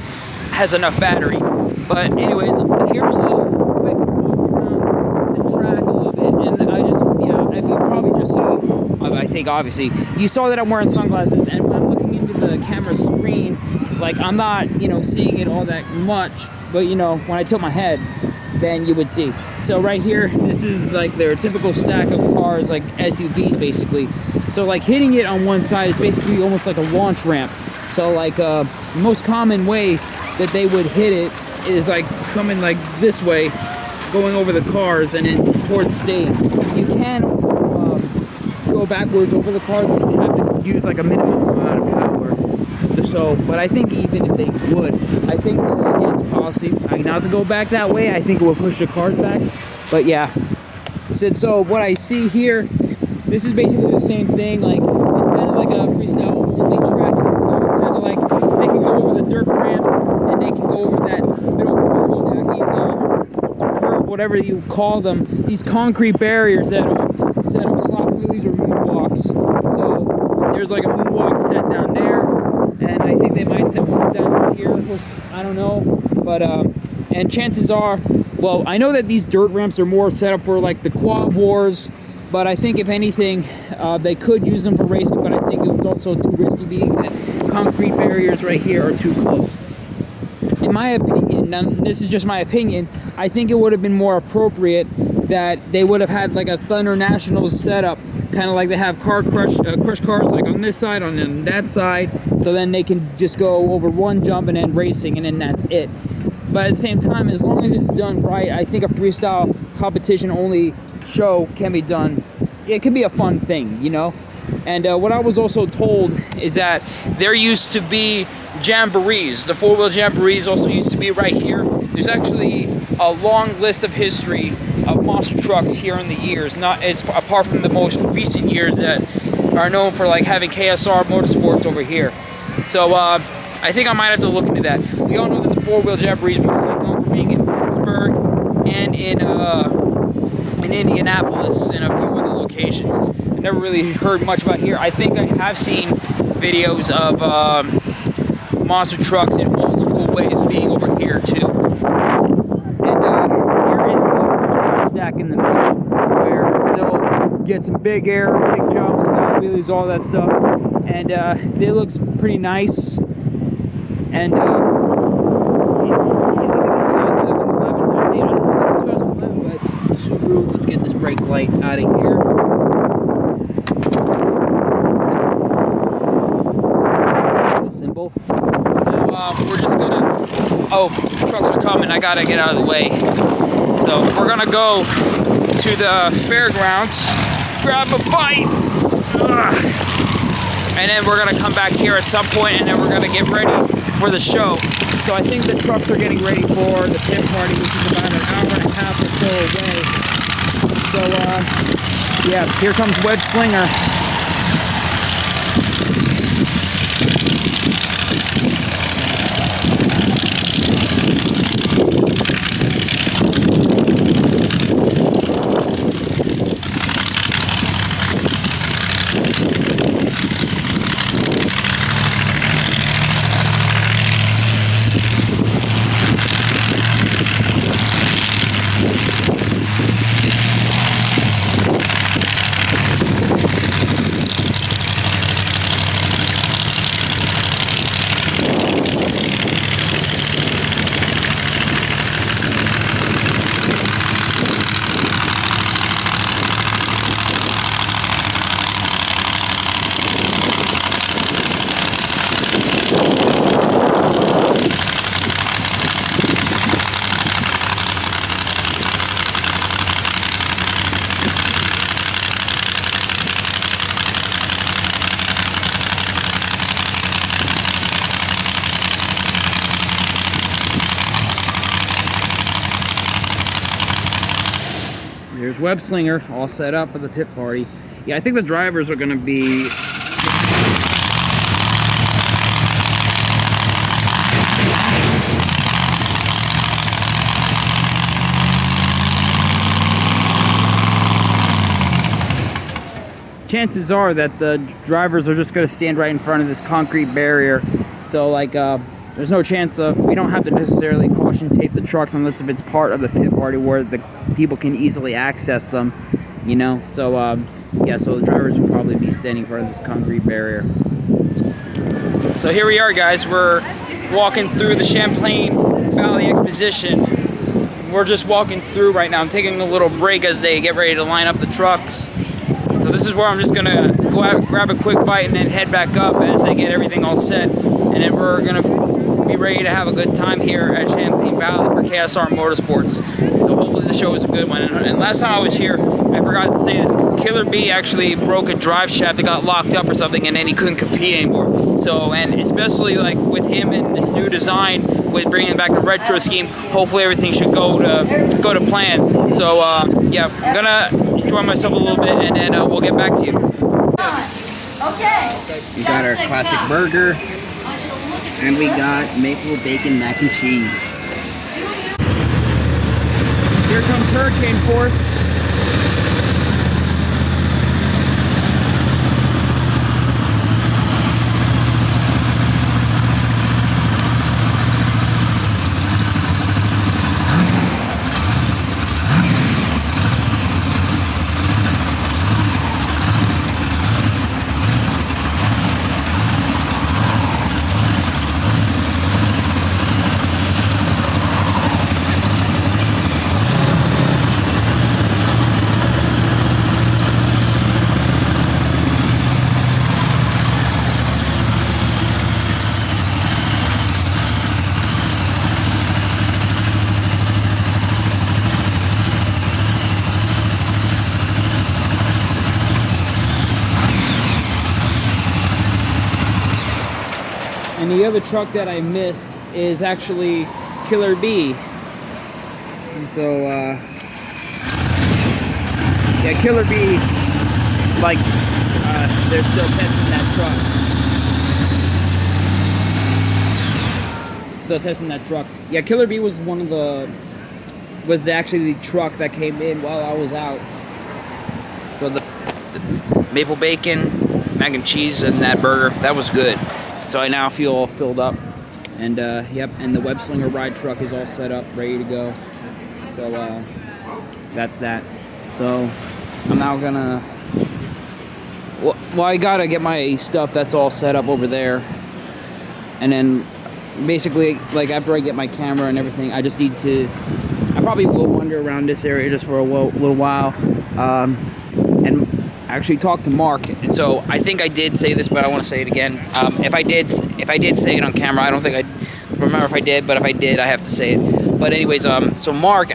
has enough battery. But anyways, here's a quick walk around the track a little bit, and I just, yeah, if you probably just saw, I think obviously, you saw that I'm wearing sunglasses, and when I'm looking into the camera screen, like I'm not, you know, seeing it all that much, but you know, when I tilt my head, then you would see. So right here, this is like their typical stack of cars, like SUVs basically. So like hitting it on one side is basically almost like a launch ramp. So like the most common way that they would hit it is like coming like this way, going over the cars and then towards the stage. You can also go backwards over the cars, but you have to use like a minimum amount of power. So, but I think even if they would, I think against policy, not to go back that way, I think it will push the cars back. But yeah, so what I see here, this is basically the same thing. Like it's kind of like a freestyle only track. So it's kind of like they can go over the dirt ramps and they can go over that middle curve stack, these curve, whatever you call them, these concrete barriers that are set up slot wheelies or moonwalks. So there's like a moonwalk set down there. And I think they might set one down here, which I don't know, but and chances are, well, I know that these dirt ramps are more set up for like the quad wars, but I think if anything, they could use them for racing, but I think it was also too risky being that concrete barriers right here are too close. In my opinion, now this is just my opinion, I think it would have been more appropriate that they would have had like a Thunder Nationals setup, kind of like they have crush cars like on this side, on that side, so then they can just go over one jump and then racing, and then that's it. But at the same time, as long as it's done right, I think a freestyle competition only show can be done. It can be a fun thing, you know. And what I was also told is that there used to be jamborees. The four-wheel jamborees also used to be right here. there's actually a long list of history of monster trucks here in the years. It's apart from the most recent years that are known for like having KSR Motorsports over here. So I think I might have to look into that. We all know that the four-wheel jab breeze mostly known for being in Pittsburgh and in Indianapolis and a few other locations. I never really heard much about here. I think I have seen videos of monster trucks in old school ways being over here too. And here is the stack in the middle where they'll get some big air, big jumps, sky wheelies, all that stuff. And it looks pretty nice. And you look at this 2011, I don't know if this is 2011, but the Subaru, let's get this brake light out of here. Simple. So now we're just gonna, oh, trucks are coming, I gotta get out of the way. So we're gonna go to the fairgrounds, grab a bite, and then we're gonna come back here at some point, and then we're gonna get ready for the show. So I think the trucks are getting ready for the pit party, which is about an hour and a half or so away. So yeah, here comes Web Slinger. There's Web Slinger all set up for the pit party. Yeah, I think the drivers are going to be... Chances are that the drivers are just going to stand right in front of this concrete barrier. So, like, there's no chance of... We don't have to necessarily caution tape the trucks unless if it's part of the pit party where the people can easily access them, you know? So, yeah, so the drivers will probably be standing in front of this concrete barrier. So here we are, guys. We're walking through the Champlain Valley Exposition. We're just walking through right now. I'm taking a little break as they get ready to line up the trucks. So this is where I'm just gonna go out, grab a quick bite, and then head back up as they get everything all set. And then we're gonna be ready to have a good time here at Champlain Valley for KSR Motorsports. So hopefully the show is a good one. And last time I was here, I forgot to say this, Killer B actually broke a drive shaft that got locked up or something, and then he couldn't compete anymore. So, and especially like with him and this new design, with bringing back the retro scheme, hopefully everything should go to plan. So yeah, I'm gonna enjoy myself a little bit, and then we'll get back to you. Okay. We got our classic burger, and we got maple bacon mac and cheese. Here comes Hurricane Force. And the other truck that I missed is actually Killer B. And so, yeah, Killer Bee, like, they're still testing that truck. Still testing that truck. Yeah, Killer Bee was actually the truck that came in while I was out. So the maple bacon, mac and cheese, and that burger, that was good. So I now feel all filled up. And, yep, and the Web Slinger ride truck is all set up, ready to go. So, that's that. So, I'm now gonna... Well, I gotta get my stuff that's all set up over there. And then, basically, like, after I get my camera and everything, I just need to... I probably will wander around this area just for a little while. And actually talk to Mark. And so I think I did say this, but I want to say it again. If I did say it on camera, I don't think I remember if I did, but if I did, I have to say it. But anyways, so Mark,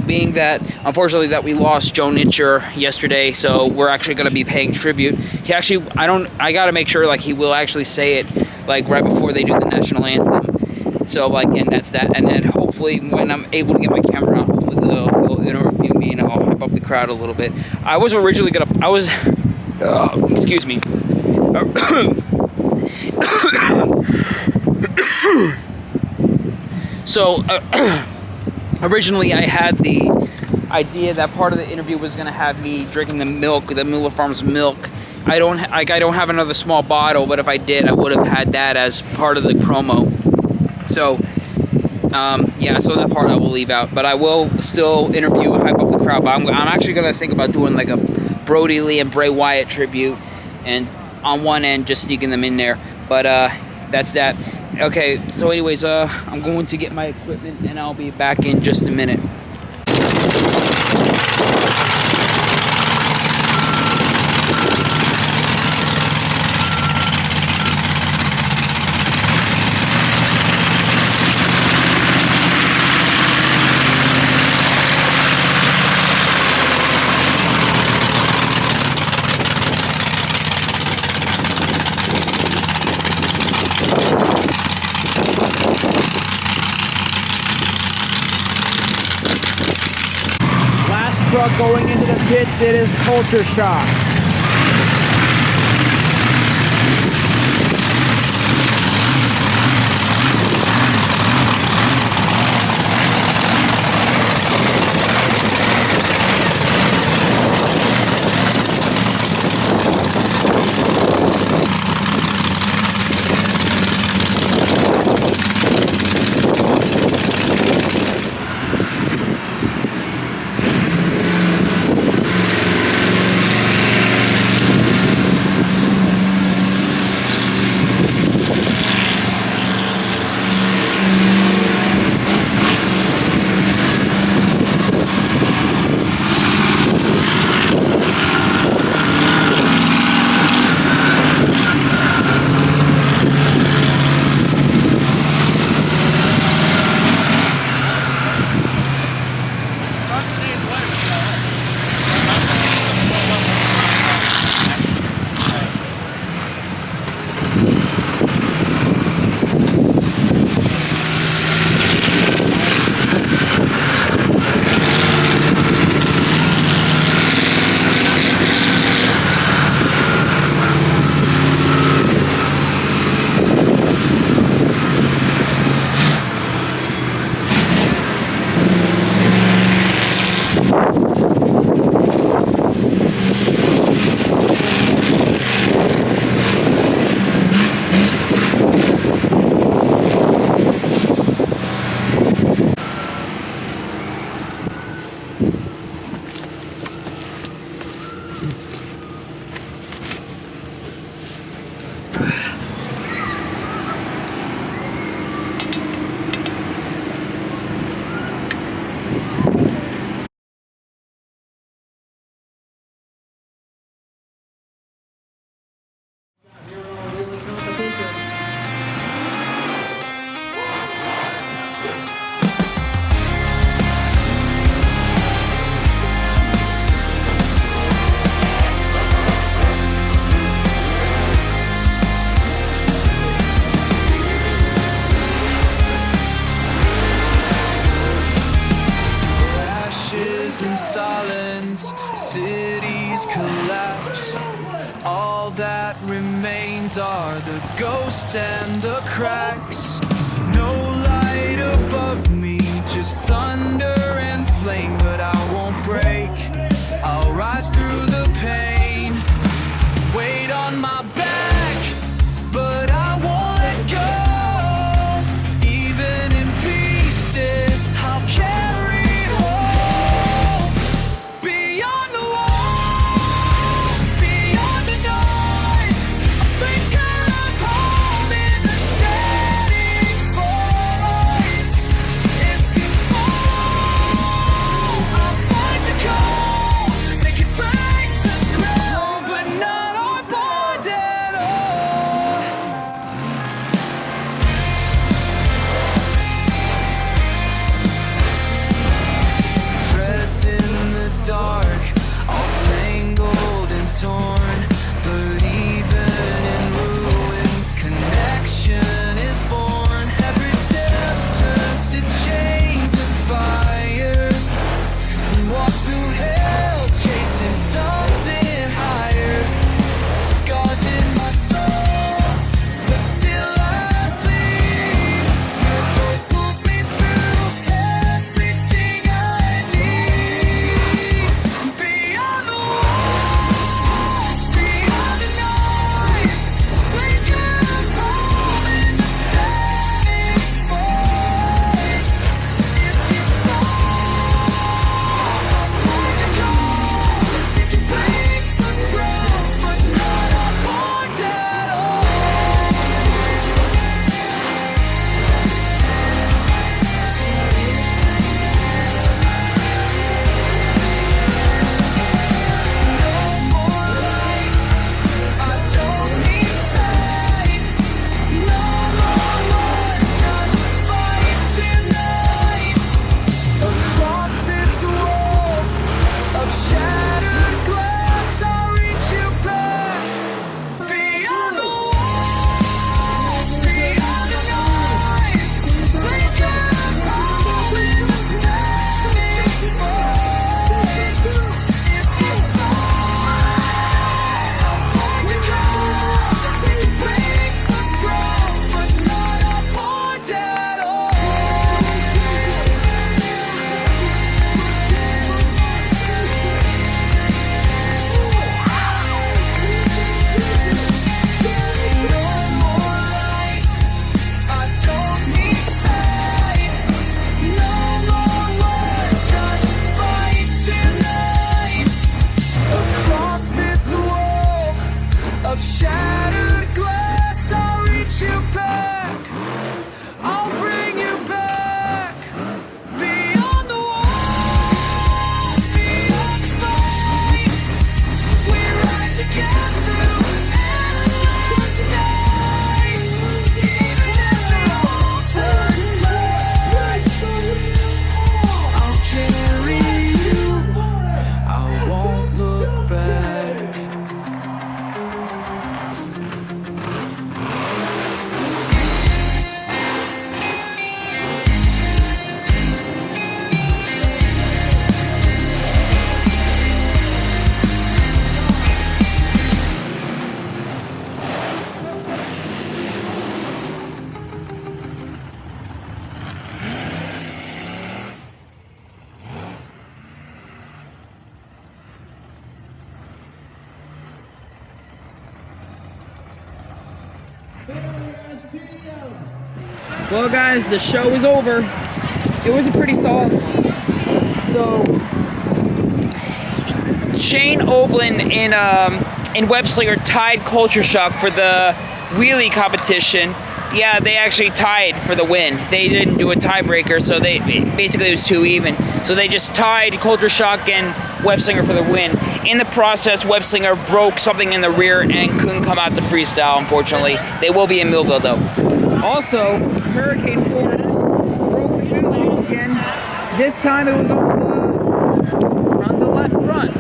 being that unfortunately that we lost Joe Nitcher yesterday, so we're actually going to be paying tribute. He actually, I got to make sure like he will actually say it like right before they do the national anthem. So like, and that's that. And then hopefully when I'm able to get my camera out, hopefully they'll interview me and I'll hype up the crowd a little bit. I was originally excuse me. So originally I had the idea that part of the interview was going to have me drinking the milk, the Mueller Farms milk. I don't have another small bottle, but if I did, I would have had that as part of the promo. So yeah, so that part I will leave out, but I will still interview and hype up the crowd. But I'm actually going to think about doing like a Brody Lee and Bray Wyatt tribute, and on one end just sneaking them in there. But that's that. Okay, so anyways, I'm going to get my equipment and I'll be back in just a minute. Truck going into the pits, it is Culture Shock. that remains are the ghosts and the cracks. No light above me, just thunder and flame, but I won't break. I'll rise through the pain, weight on my back, but I won't let go. Even in pieces, I'll carry home. Beyond the walls, beyond the noise, a flicker of home in the steady voice. If you fall, I'll find you cold. They can break the ground, but not our bond at all. Threads in the dark, all tangled and torn, but even in ruins, connection is born. Every step turns to chains of fire. We walk through hell, chasing something higher. Scars in my soul, but still I bleed. Your voice pulls me through everything I need. Beyond the walls, beyond the noise, flicker of home in the static voice. If you fall, I'll find you cold. You can break the throne, but not our bond at all. No more light, I don't need sight. No more words, just fight tonight. Across this wall of shattered glass, I'll reach you back. Beyond the walls, beyond the noise, flicker of hope in the static voice. If you fall, I'll find you cold. We can break the throne, but not our bond at all. No more light, I don't need sight. No more words, just fight tonight. Across this wall of shattered glass, I'll reach you back. I'll bring you back. Beyond the walls, beyond the fight, we ride together through endless night. Even if it all turns black, I'll carry you. I won't look back. Well, guys, the show is over. It was a pretty solid one. So, Shane Oblin in Web Slinger tied Culture Shock for the wheelie competition. Yeah, they actually tied for the win. They didn't do a tiebreaker, so basically it was 2 even. So they just tied Culture Shock and Web Slinger for the win. In the process, Web Slinger broke something in the rear and couldn't come out to freestyle, unfortunately. They will be in Millville, though. also, hurricane force broke the wheel off again. This time it was on the left front.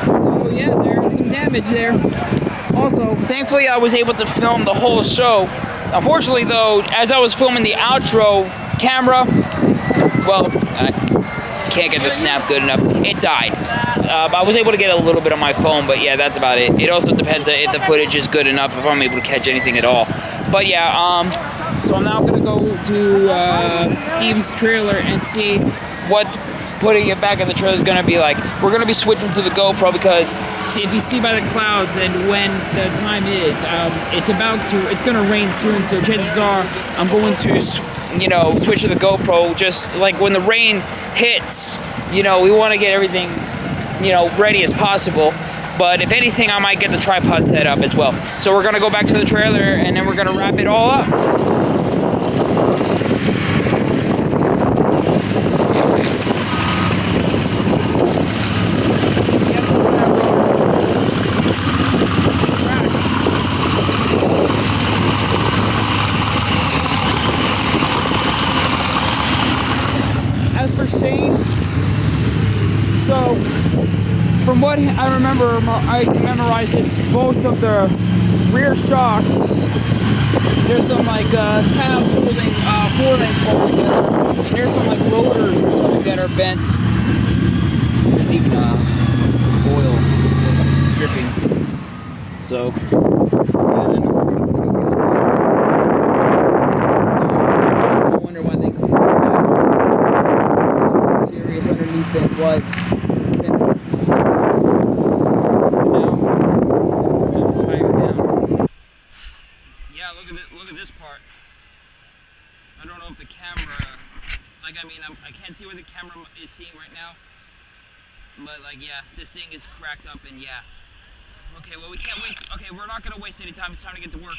So yeah, there's some damage there. Also, thankfully I was able to film the whole show. Unfortunately though, as I was filming the outro camera, well, I can't get the snap good enough. It died. I was able to get a little bit on my phone, but yeah, that's about it. It also depends if the footage is good enough, if I'm able to catch anything at all. But yeah, so I'm now gonna go to Steve's trailer and see what putting it back in the trailer is gonna be like. We're gonna be switching to the GoPro because if you see by the clouds and when the time is, it's gonna rain soon. So chances are I'm going to, switch to the GoPro just like when the rain hits. We want to get everything, ready as possible. But if anything, I might get the tripod set up as well. So we're gonna go back to the trailer and then we're gonna wrap it all up. As for Shane, so from what I remember, I memorized it's both of the rear shocks. There's some like tab holding four-link bolt together, and there's some like rotors or something that are bent. There's even oil. There's something dripping. So. I wonder why they couldn't come back. Something serious underneath it was simple. Look at this part. I don't know if the camera, I can't see where the camera is seeing right now. But yeah, this thing is cracked up and yeah. Okay, well we can't waste, we're not gonna waste any time. It's time to get to work.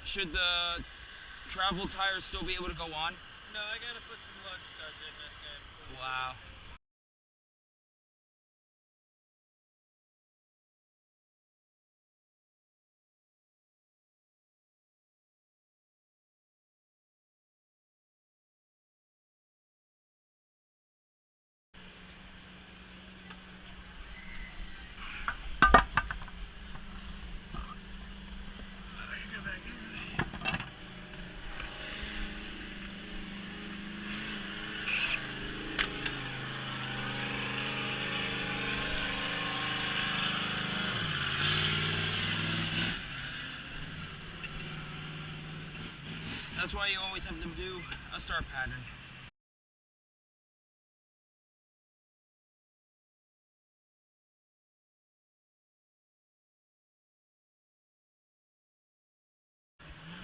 Should the travel tires still be able to go on? No, I gotta put some lug studs in this guy. Wow. That's why you always have to do a start pattern.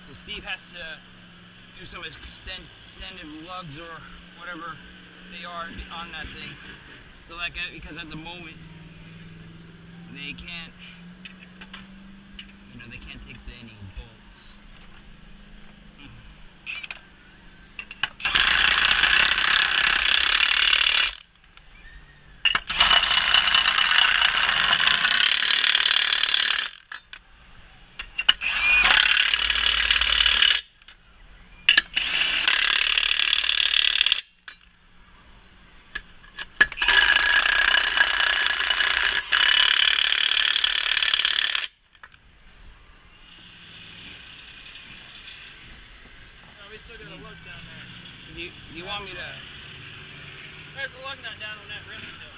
So Steve has to do some extended lugs or whatever they are on that thing. So because at the moment they can't, they can't take any bolts. Do you want me to? There's a lug nut down on that rim still.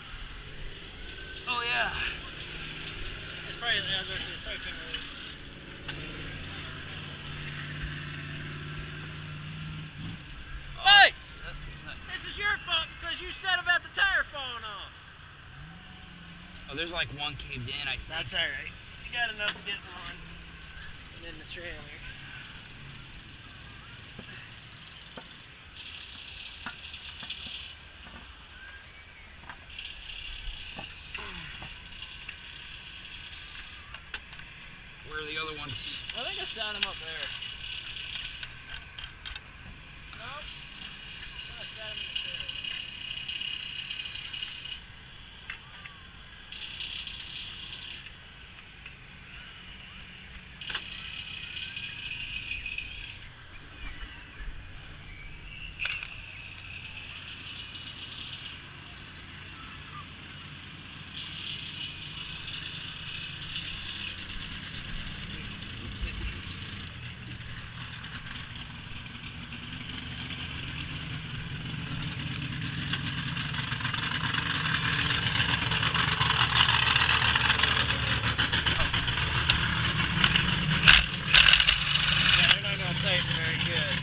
Oh yeah. It's probably, it's probably finger. Hey! This is your fault because you said about the tire falling off. Oh, there's like one caved in, I think. That's alright. You got enough to get on. And then the trailer. Where are the other ones? I think I set him up there. No? I set him in the trailer. Tighten very good.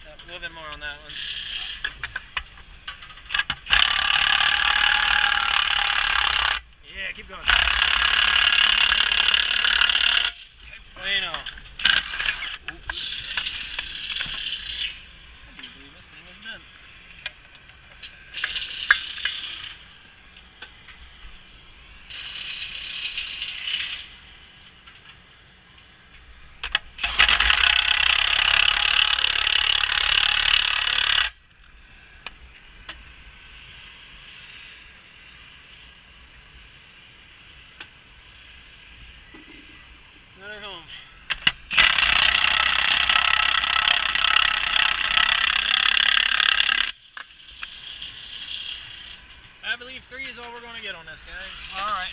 Yeah, a little bit more on that one. Yeah, keep going. Bueno. Oops. I do believe this thing was done. Another home. I believe 3 is all we're going to get on this, guys. All right.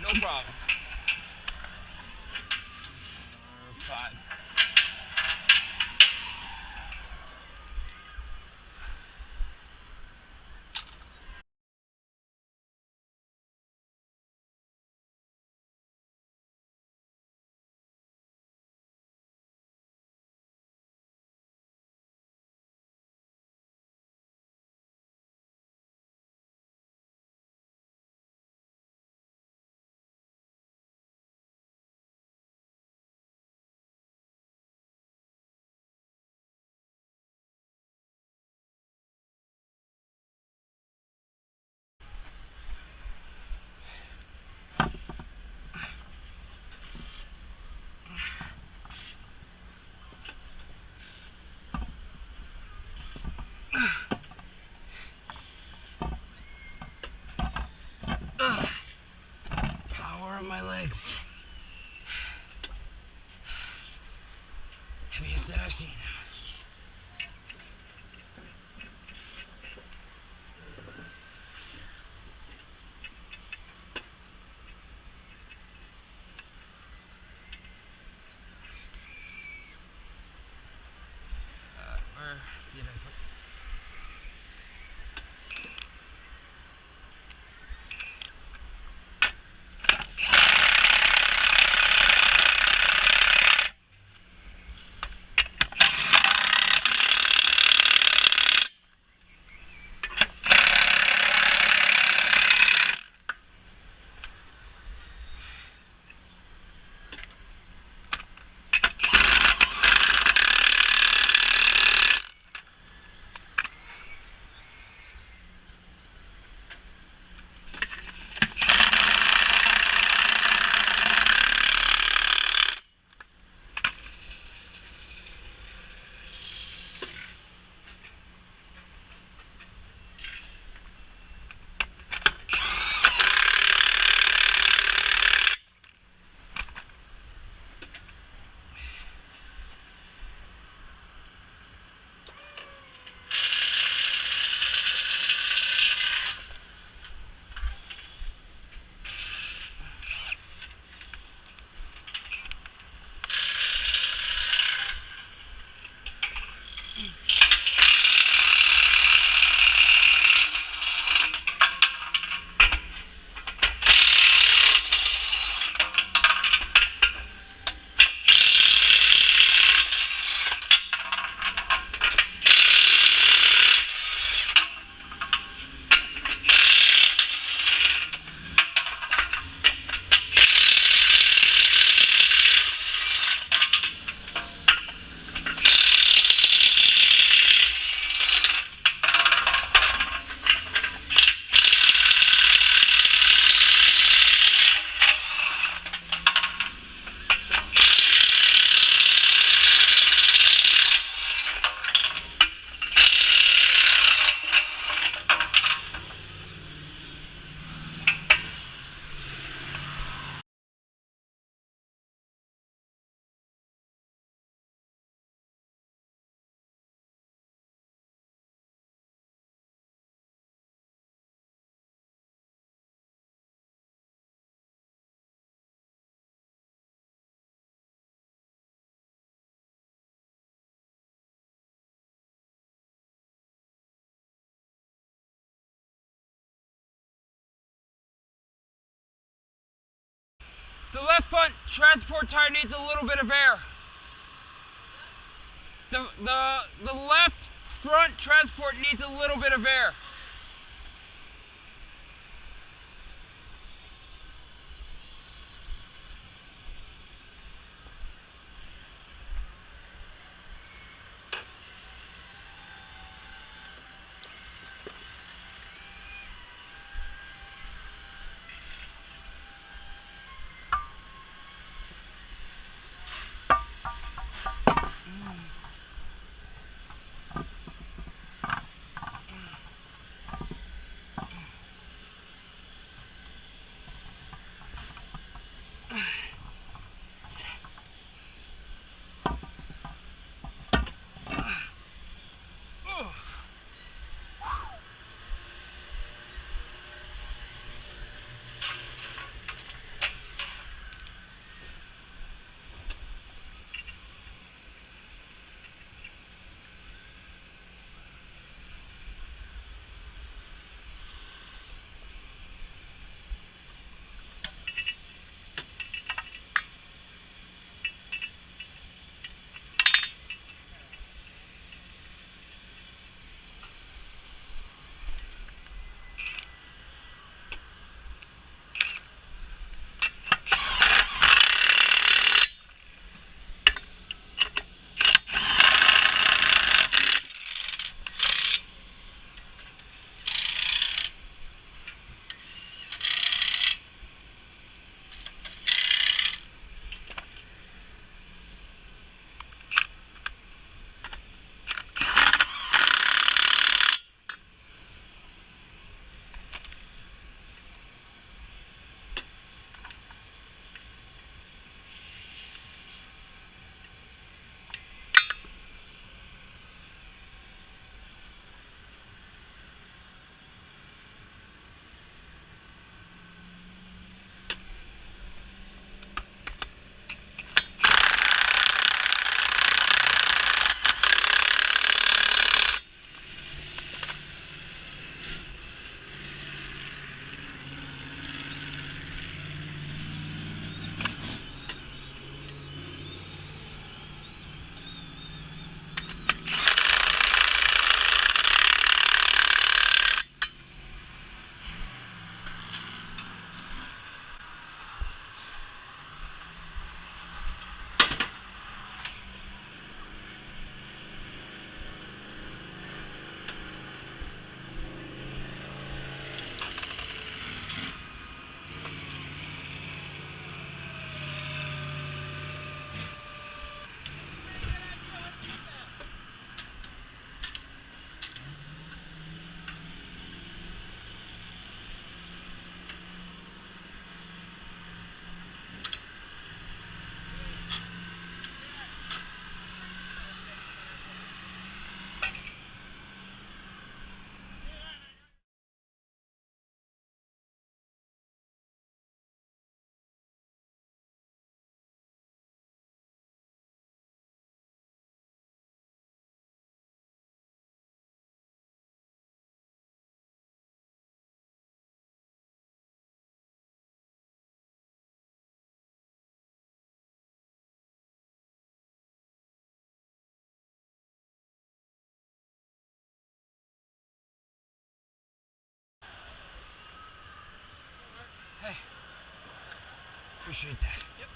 No problem. 5. Power on my legs. Heaviest that I've seen. Where did I put? The left front transport tire needs a little bit of air. The left front transport needs a little bit of air. Appreciate that. Yep.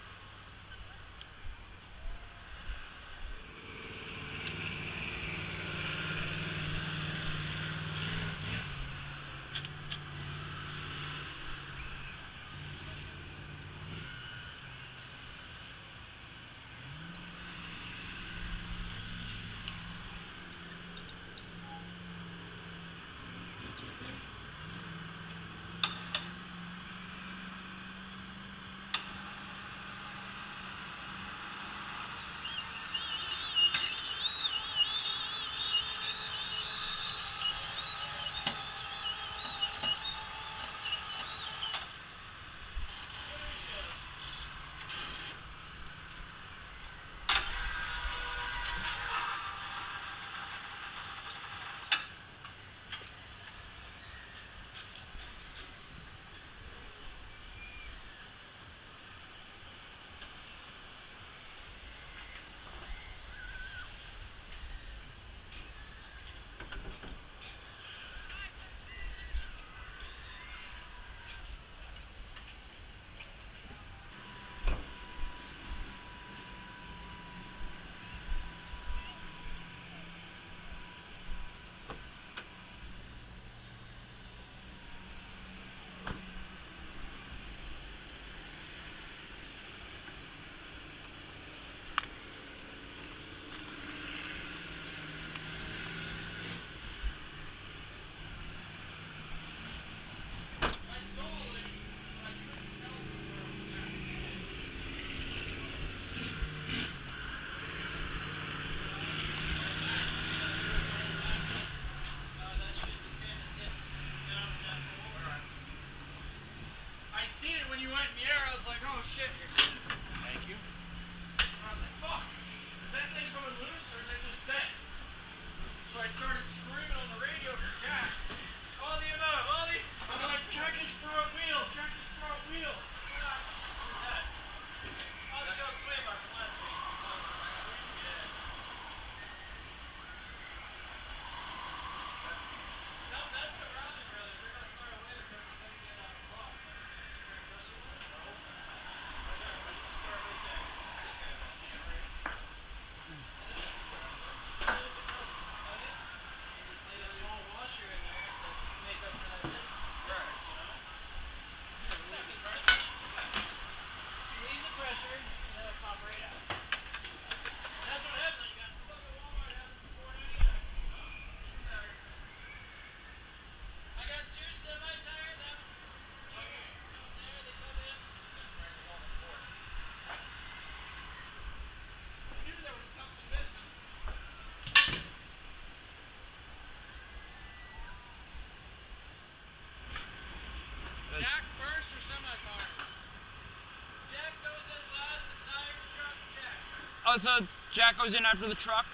Oh, so jack goes in after the truck?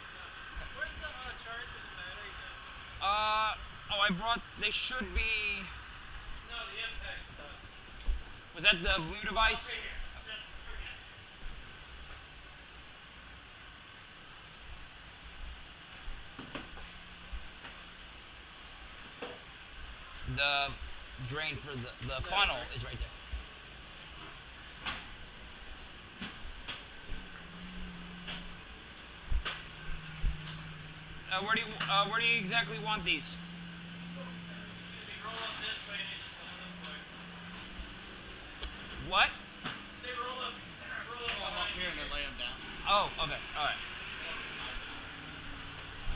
Where's the chargers and batteries at? Oh, I brought, they should be, No, the impact stuff. was that the blue device? Right here. The drain for the funnel is right there. Where do you exactly want these? They roll up this way and you just hold them quick. What? They roll up behind Here and then lay them down. Oh, okay, all right.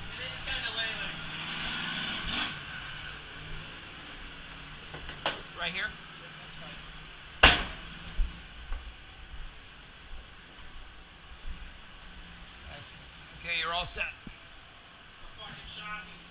and they just kind of lay like. Right here. That's fine. Okay, you're all set. Fucking shockies.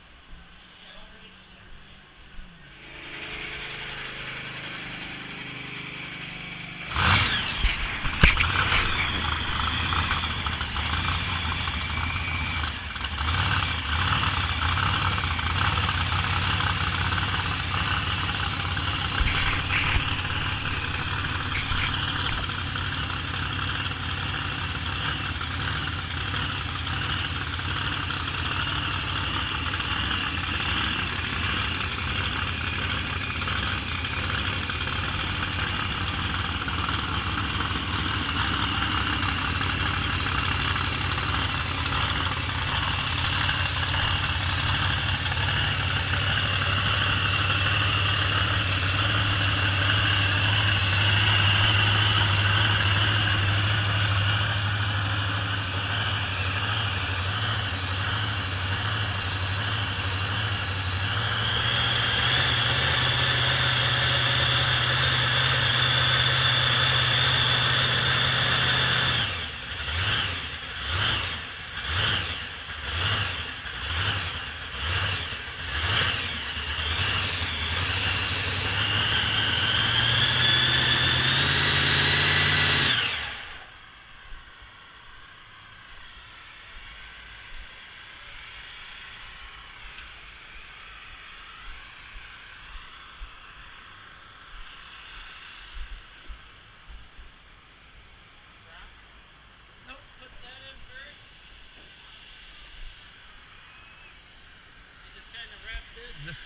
This.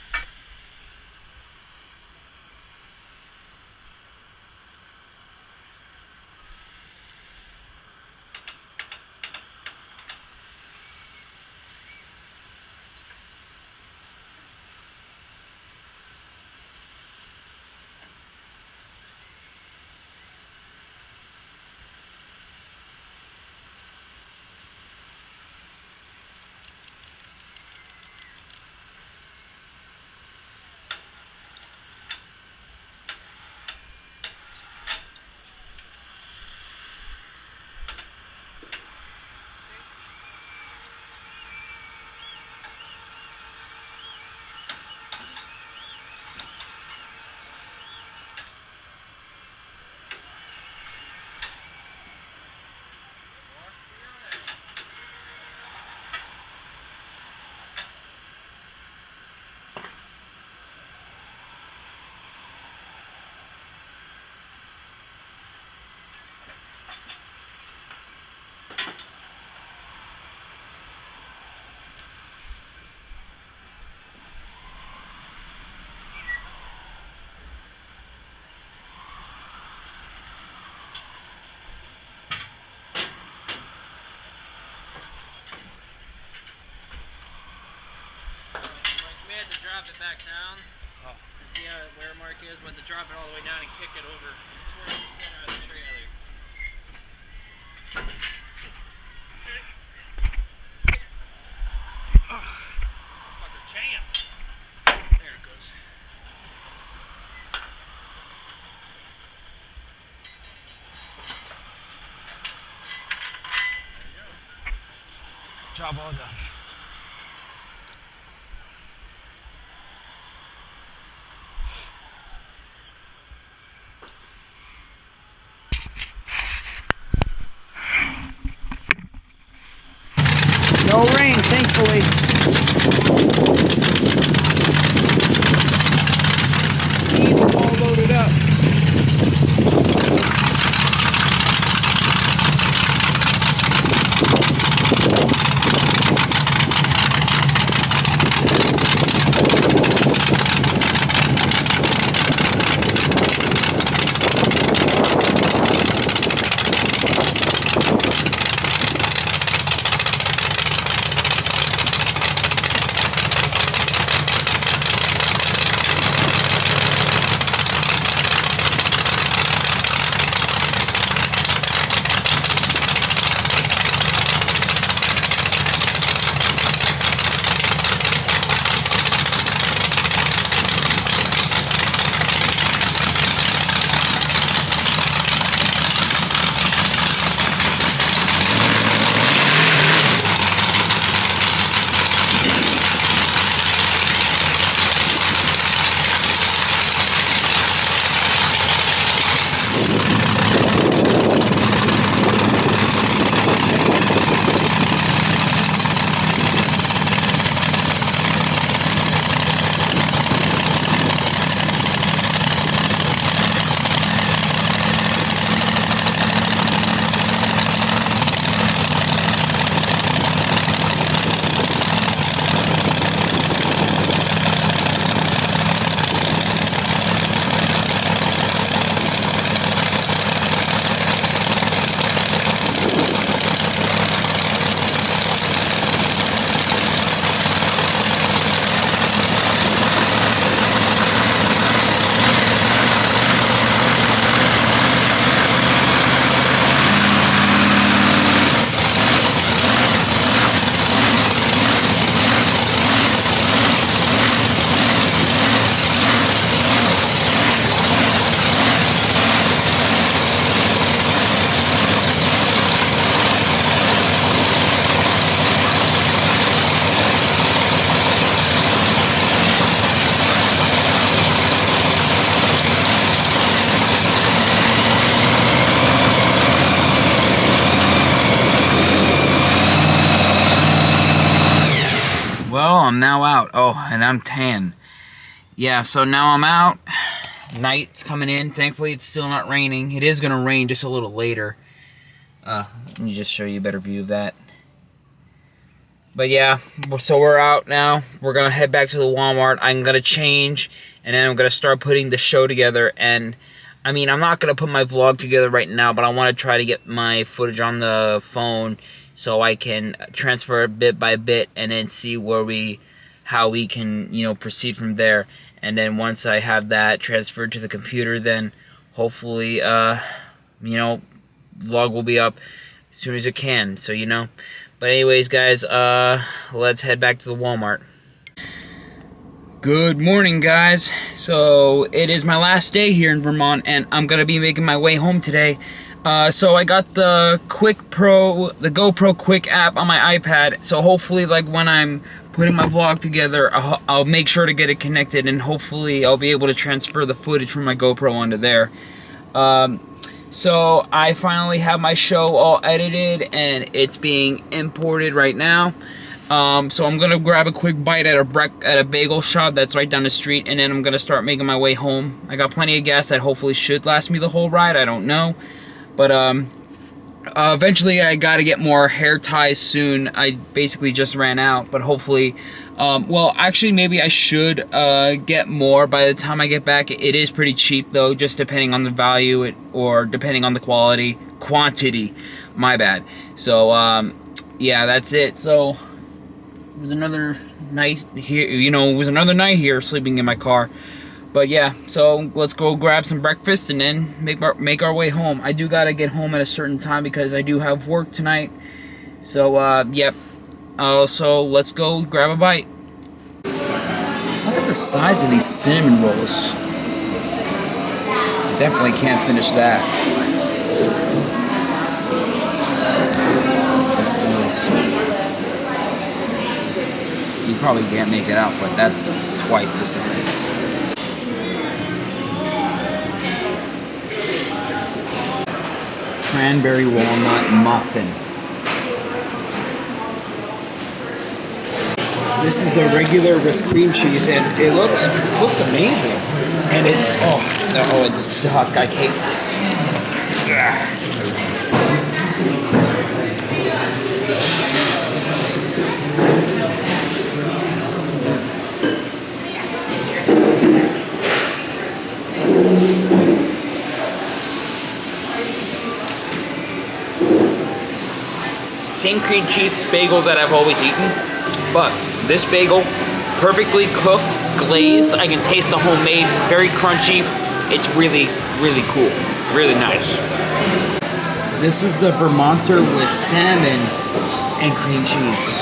We had to drop it back down and see how where mark is. We had to drop it all the way down and kick it over towards the center of the trailer. Fucker jam. There it goes. Job all done. No rain, thankfully. Steve is all loaded up. Well, I'm now out. Oh, and I'm tan. Yeah, so now I'm out. Night's coming in. Thankfully, it's still not raining. It is going to rain just a little later. Let me just show you a better view of that. But yeah, so we're out now. We're going to head back to the Walmart. I'm going to change, and then I'm going to start putting the show together. And, I mean, I'm not going to put my vlog together right now, but I want to try to get my footage on the phone so I can transfer it bit by bit and then see how we can, you know, proceed from there. And then once I have that transferred to the computer, then hopefully, you know, vlog will be up as soon as it can, so you know. But anyways, guys, let's head back to the Walmart. Good morning, guys. So it is my last day here in Vermont, and I'm gonna be making my way home today. So I got the GoPro Quick app on my iPad. So hopefully, like when I'm putting my vlog together, I'll make sure to get it connected, and hopefully I'll be able to transfer the footage from my GoPro onto there. So I finally have my show all edited, and it's being imported right now. So I'm gonna grab a quick bite at a bagel shop that's right down the street, and then I'm gonna start making my way home. I got plenty of gas that hopefully should last me the whole ride. I don't know, but eventually I gotta get more hair ties soon. I basically just ran out, but hopefully, well, actually maybe I should get more by the time I get back. It is pretty cheap though, just depending on the value or depending on the quantity, my bad. So yeah, that's it. So it was another night here, you know, it was another night here sleeping in my car. But yeah, so let's go grab some breakfast and then make our way home. I do gotta get home at a certain time because I do have work tonight. So yep. So let's go grab a bite. Look at the size of these cinnamon rolls. Definitely can't finish that. You probably can't make it out, but that's twice the size. Cranberry walnut muffin. This is the regular with cream cheese, and it looks amazing. And it's it's stuck. I hate this. Same cream cheese bagel that I've always eaten, but this bagel, perfectly cooked, glazed. I can taste the homemade, very crunchy. It's really, really cool, really nice. This is the Vermonter with salmon and cream cheese.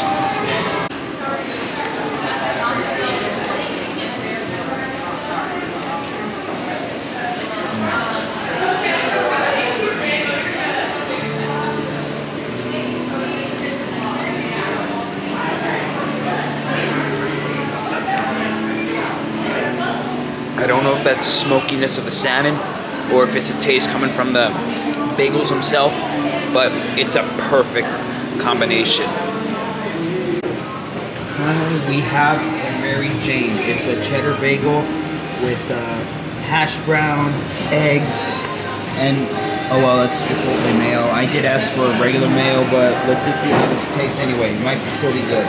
I don't know if that's the smokiness of the salmon or if it's a taste coming from the bagels themselves, but it's a perfect combination. Finally, we have a Mary Jane. It's a cheddar bagel with hash brown, eggs, and oh well, that's Chipotle mayo. I did ask for regular mayo, but let's just see how this tastes anyway. It might still be good.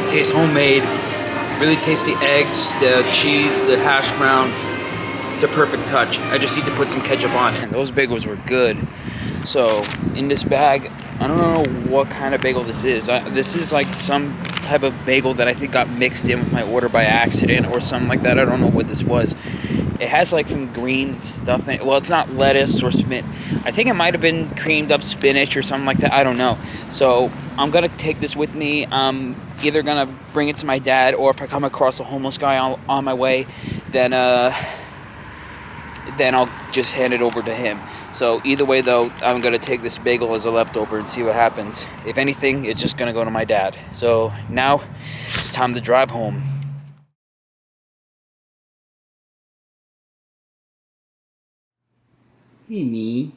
Tastes homemade, really tasty eggs, the cheese, the hash brown. It's a perfect touch. I just need to put some ketchup on it. And those bagels were good. So in this bag, I don't know what kind of bagel this is. This is like some type of bagel that I think got mixed in with my order by accident or something like that. I don't know what this was. It has like some green stuff in it. Well, it's not lettuce or spinach. I think it might have been creamed up spinach or something like that. I don't know. So I'm gonna take this with me. I'm either gonna bring it to my dad, or if I come across a homeless guy on my way, then I'll just hand it over to him. So either way though, I'm gonna take this bagel as a leftover and see what happens. If anything, it's just gonna go to my dad. So now it's time to drive home. Hey, me.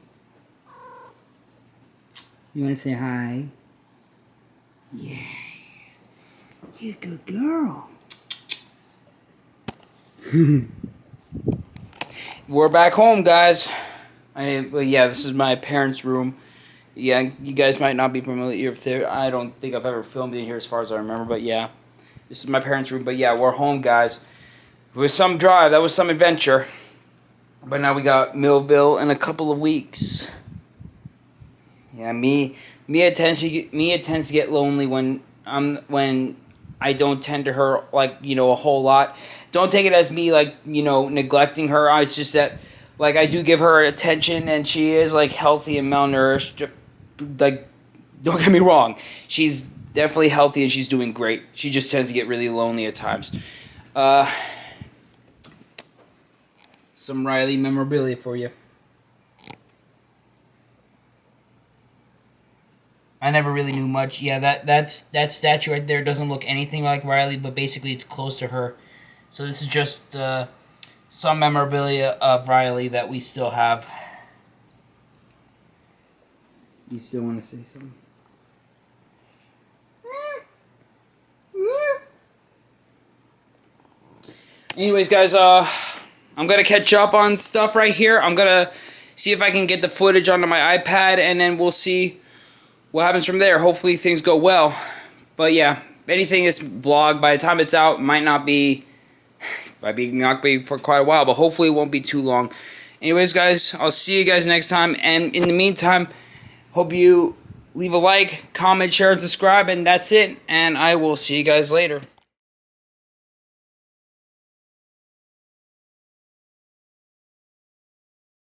You want to say hi? Yeah. You're a good girl. We're back home, guys. Well, yeah, this is my parents' room. Yeah, you guys might not be familiar with it. I don't think I've ever filmed in here as far as I remember, but yeah. This is my parents' room, but yeah, we're home, guys. It was some drive. That was some adventure. But now we got Millville in a couple of weeks. Yeah, Mia tends to get lonely when I don't tend to her like, you know, a whole lot. Don't take it as me like, you know, neglecting her. It's just that like I do give her attention and she is like healthy and malnourished. Like, don't get me wrong, she's definitely healthy and she's doing great. She just tends to get really lonely at times. Some Riley memorabilia for you. I never really knew much. Yeah, that statue right there doesn't look anything like Riley, but basically it's close to her. So this is just some memorabilia of Riley that we still have. You still want to say something? Anyways, guys, I'm going to catch up on stuff right here. I'm going to see if I can get the footage onto my iPad, and then we'll see what happens from there. Hopefully things go well. But yeah, anything this vlog, by the time it's out, might not be for quite a while, but hopefully it won't be too long. Anyways, guys, I'll see you guys next time. And in the meantime, hope you leave a like, comment, share, and subscribe, and that's it. And I will see you guys later.